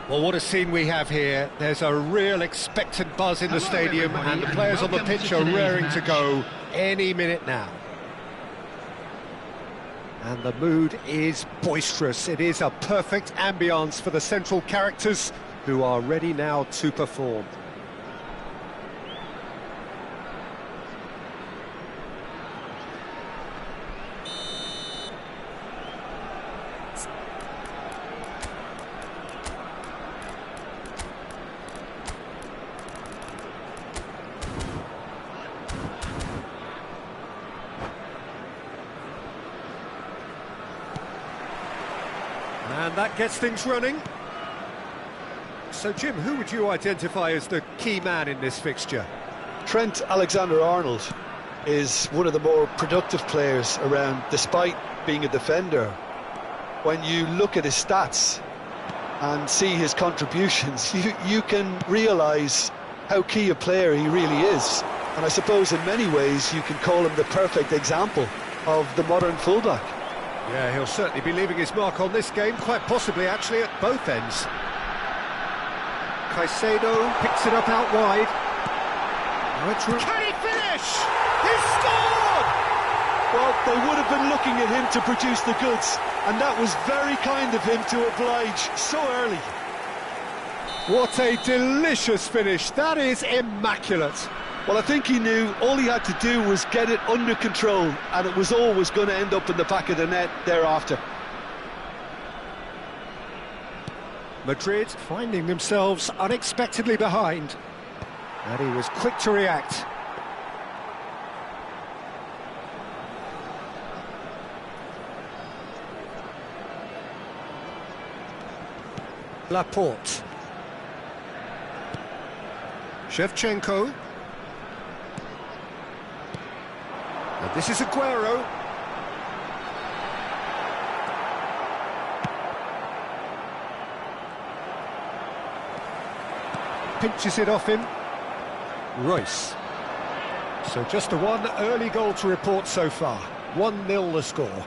Well, what a scene we have here. There's a real expectant buzz in the stadium, and the players on the pitch are raring to go any minute now. And the mood is boisterous. It is a perfect ambience for the central characters who are ready now to perform. And that gets things running. So, Jim, who would you identify as the key man in this fixture? Trent Alexander-Arnold is one of the more productive players around, despite being a defender. When you look at his stats and see his contributions, you can realise how key a player he really is. And I suppose in many ways you can call him the perfect example of the modern fullback. Yeah, he'll certainly be leaving his mark on this game, quite possibly actually at both ends. Caicedo picks it up out wide. Now it's Can he finish? He scored! Well, they would have been looking at him to produce the goods, and that was very kind of him to oblige so early. What a delicious finish. That is immaculate. Well, I think he knew all he had to do was get it under control, and it was always going to end up in the back of the net thereafter. Madrid finding themselves unexpectedly behind, and he was quick to react. Laporte. Shevchenko. And this is Aguero. Pinches it off him. Royce. So just the one early goal to report so far. 1-0 the score.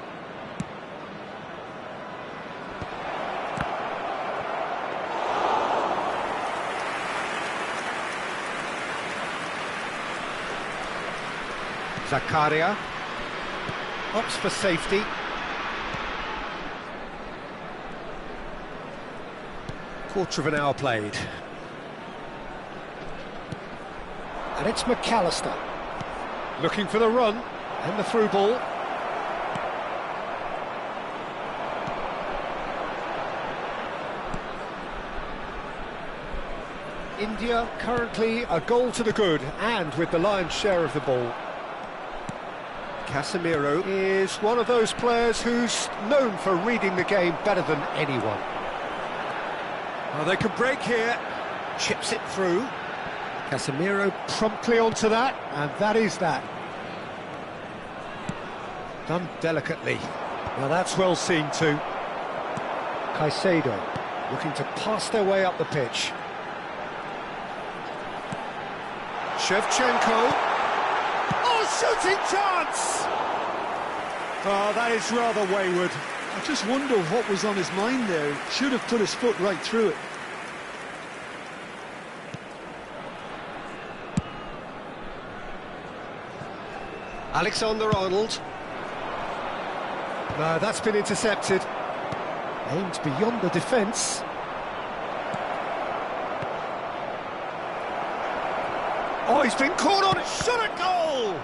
Zakaria opts for safety. Quarter of an hour played. And it's McAllister. Looking for the run and the through ball. India currently a goal to the good and with the lion's share of the ball. Casemiro is one of those players who's known for reading the game better than anyone. Well, they could break here. Chips it through. Casemiro promptly onto that, and that is that. Done delicately. Now that's well seen too. Caicedo looking to pass their way up the pitch. Shevchenko. Shooting chance! Oh, that is rather wayward. I just wonder what was on his mind there. Should have put his foot right through it. Alexander-Arnold. No, that's been intercepted. Aimed beyond the defence. Oh, he's been caught on it. Shot a goal!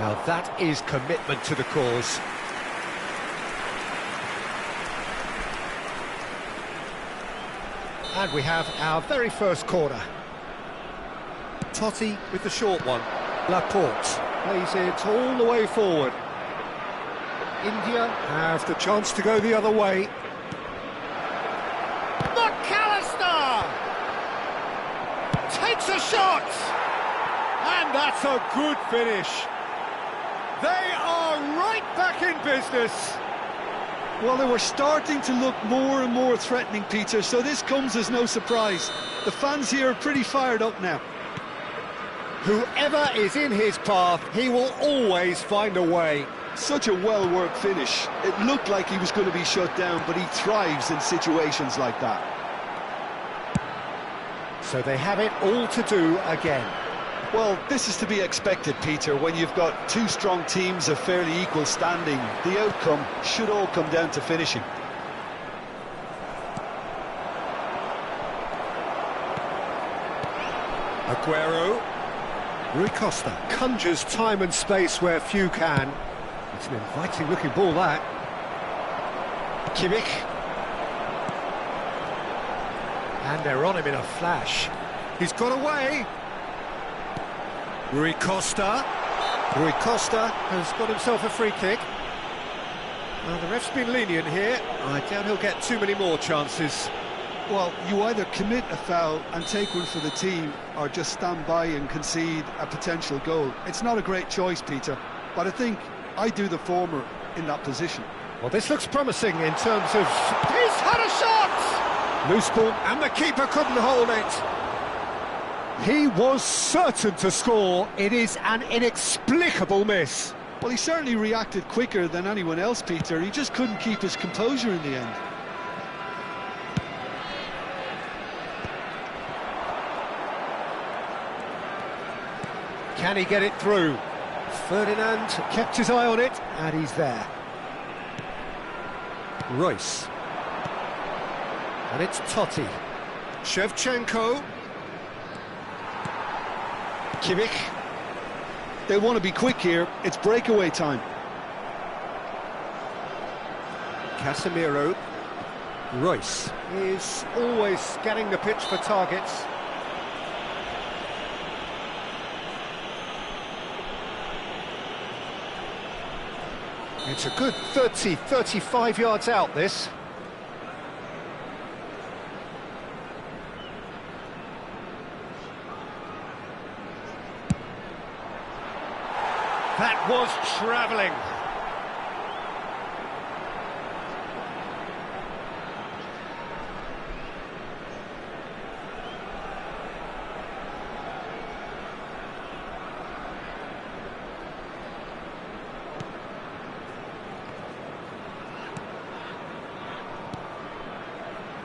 Now that is commitment to the cause. And we have our very first corner. Totti with the short one. Laporte plays it all the way forward. India have the chance to go the other way. McAllister! Takes a shot! And that's a good finish. They are right back in business. Well, they were starting to look more and more threatening, Peter, so this comes as no surprise. The fans here are pretty fired up now. Whoever is in his path, he will always find a way. Such a well-worked finish. It looked like he was going to be shut down, but he thrives in situations like that. So they have it all to do again. Well, this is to be expected, Peter. When you've got two strong teams of fairly equal standing, the outcome should all come down to finishing. Aguero. Rui Costa conjures time and space where few can. It's an inviting-looking ball, that. Kimmich. And they're on him in a flash. He's got away. Rui Costa. Rui Costa has got himself a free kick. Well, the ref's been lenient here. I doubt he'll get too many more chances. Well, you either commit a foul and take one for the team, or just stand by and concede a potential goal. It's not a great choice, Peter, but I think I do the former in that position. Well, this looks promising in terms of... He's had a shot! Loose ball, and the keeper couldn't hold it. He was certain to score. It is an inexplicable miss. Well, he certainly reacted quicker than anyone else, Peter. He just couldn't keep his composure in the end. Can he get it through? Ferdinand kept his eye on it, and he's there. Royce. And it's Totti. Shevchenko. Kimmich. They want to be quick here. It's breakaway time. Casemiro. Royce is always scanning the pitch for targets. It's a good 35 yards out, this. That was travelling.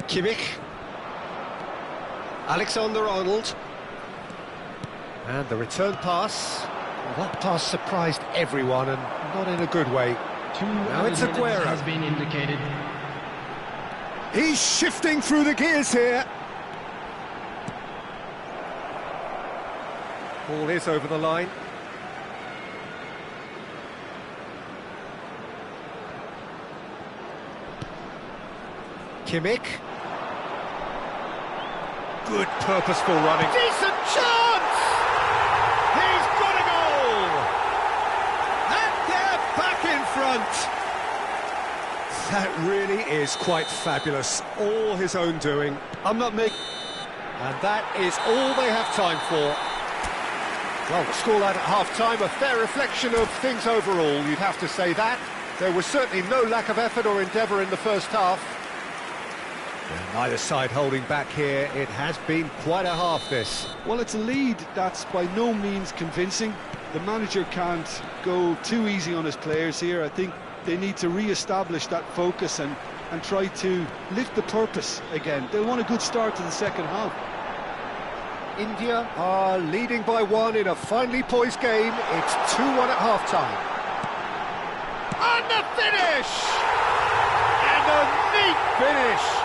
Kimmich. Alexander-Arnold. And the return pass. Well, that pass surprised everyone, and not in a good way. Now it's Aguero. Has been indicated. He's shifting through the gears here. Ball is over the line. Kimmich. Good purposeful running. Decent chance! He's got a goal! And they're back in front! That really is quite fabulous. All his own doing. I'm not making... And that is all they have time for. Well, the scoreline at half-time, a fair reflection of things overall, you'd have to say that. There was certainly no lack of effort or endeavour in the first half. And neither side holding back here. It has been quite a half, this. Well, it's a lead that's by no means convincing. The manager can't go too easy on his players here. I think they need to re-establish that focus and try to lift the purpose again. They'll want a good start to the second half. India are leading by 1 in a finely poised game. It's 2-1 at half-time. And the finish! And a neat finish!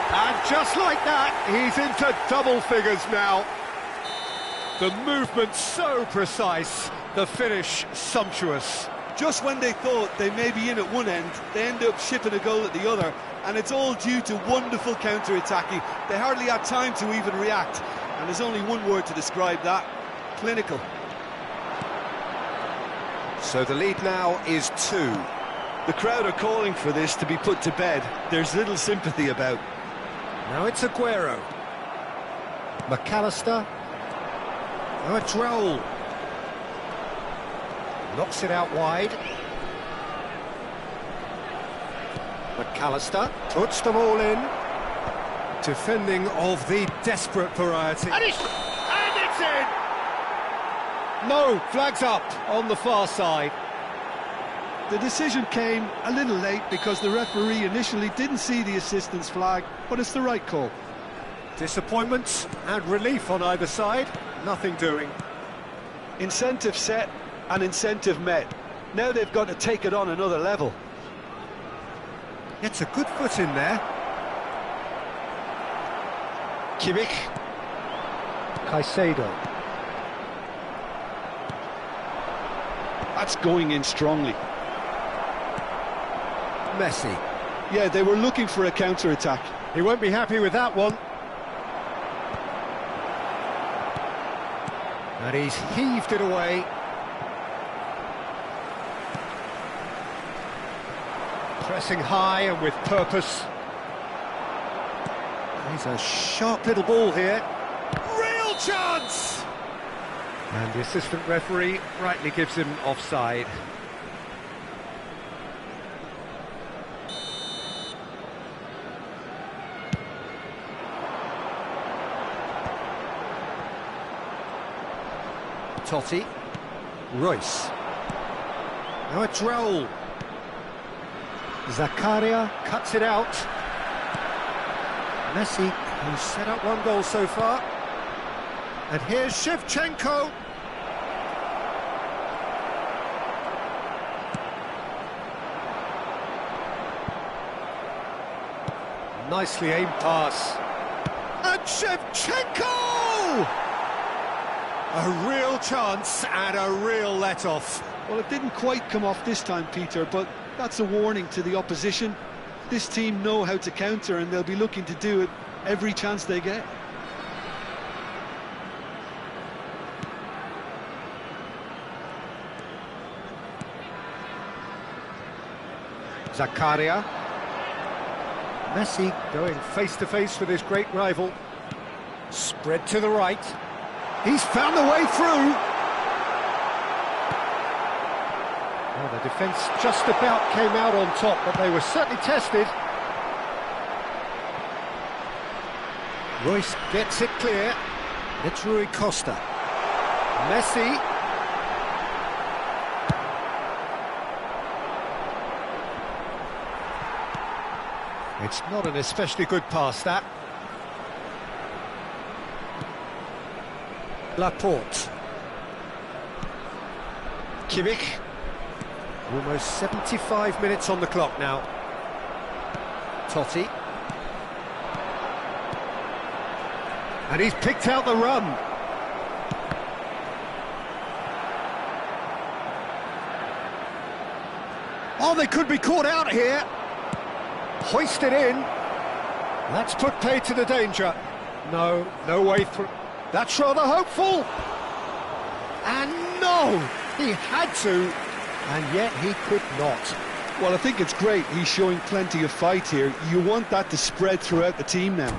And just like that, he's into double figures now. The movement so precise, the finish sumptuous. Just when they thought they may be in at one end, they end up shipping a goal at the other, and it's all due to wonderful counter-attacking. They hardly had time to even react, and there's only one word to describe that: clinical. So the lead now is 2. The crowd are calling for this to be put to bed. There's little sympathy about. Now it's Aguero. McAllister. Now it's Raul. Knocks it out wide. McAllister puts them all in. Defending of the desperate variety. And it's in! No, flags up on the far side. The decision came a little late because the referee initially didn't see the assistance flag, but it's the right call. Disappointment and relief on either side. Nothing doing. Incentive set and incentive met. Now they've got to take it on another level. It's a good foot in there. Kimmich. Caicedo. That's going in strongly. Messi. Yeah, they were looking for a counter-attack. He won't be happy with that one. And he's heaved it away. Pressing high and with purpose. He's a sharp little ball here. Real chance! And the assistant referee rightly gives him offside. Totti. Royce. Now it's Raul. Zakaria cuts it out. Messi, who's set up 1 goal so far. And here's Shevchenko. nicely aimed pass. And Shevchenko! A real chance and a real let-off. Well, it didn't quite come off this time, Peter, but that's a warning to the opposition. This team know how to counter, and they'll be looking to do it every chance they get. Zakaria. Messi going face-to-face with his great rival. Spread to the right. He's found the way through. Well, the defence just about came out on top, but they were certainly tested. Royce gets it clear. It's Rui Costa. Messi. It's not an especially good pass, that. Laporte. Kimmich. Almost 75 minutes on the clock now. Totti. And he's picked out the run. Oh, they could be caught out here. Hoisted in. That's put paid to the danger. No way through. That's rather hopeful. And no, he had to, and yet he could not. Well, I think it's great. He's showing plenty of fight here. You want that to spread throughout the team now.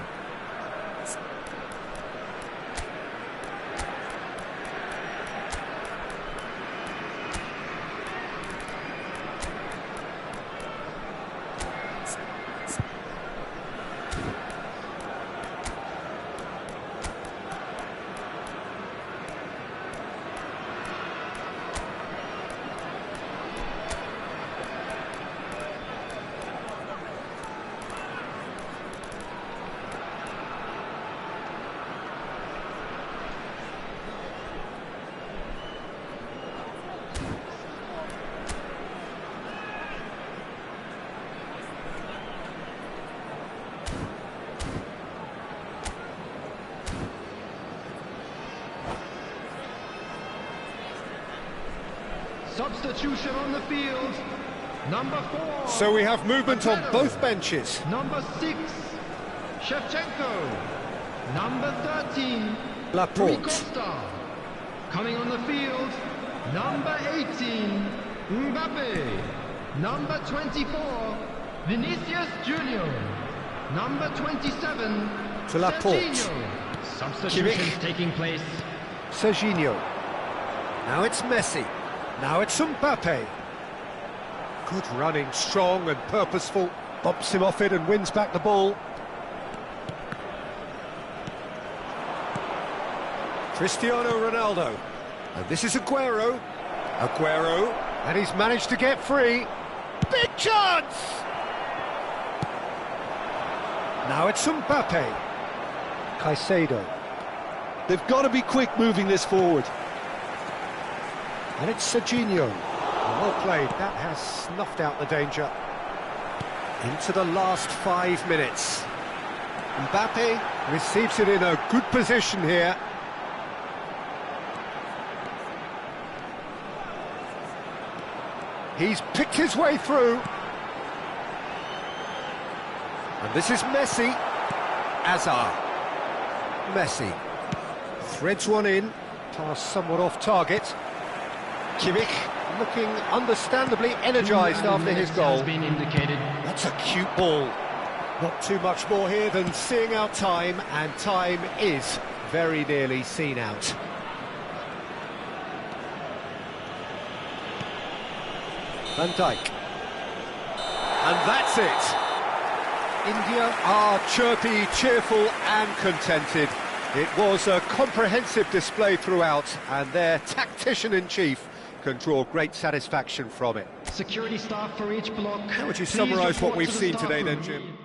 Substitution on the field. Number 4. So we have movement on both benches. Number 6, Shevchenko. Number 13, Laporte. Rui Costa. Coming on the field, number 18, Mbappe. Number 24, Vinicius Junior. Number 27, To Laporte. Serginho. Substitutions Kimmich. taking place. Serginho. Now it's Messi. Now it's Mbappe. Good running, strong and purposeful. Bumps him off it and wins back the ball. Cristiano Ronaldo. And this is Aguero. Aguero. And he's managed to get free. Big chance! Now it's Mbappe. Caicedo. They've got to be quick moving this forward. And it's Serginho. Well played, that has snuffed out the danger. Into the last 5 minutes. Mbappe receives it in a good position here. He's picked his way through. And this is Messi. Hazard. Messi. Threads one in. Pass somewhat off target. Kimmich looking understandably energised after his goal. Has been indicated. That's a cute ball. Not too much more here than seeing out time, and time is very nearly seen out. Van Dijk. And that's it. India are chirpy, cheerful and contented. It was a comprehensive display throughout, and their tactician-in-chief can draw great satisfaction from it. Security staff for each block. How would you Please summarise what report we've to the seen staff today then, room. Jim?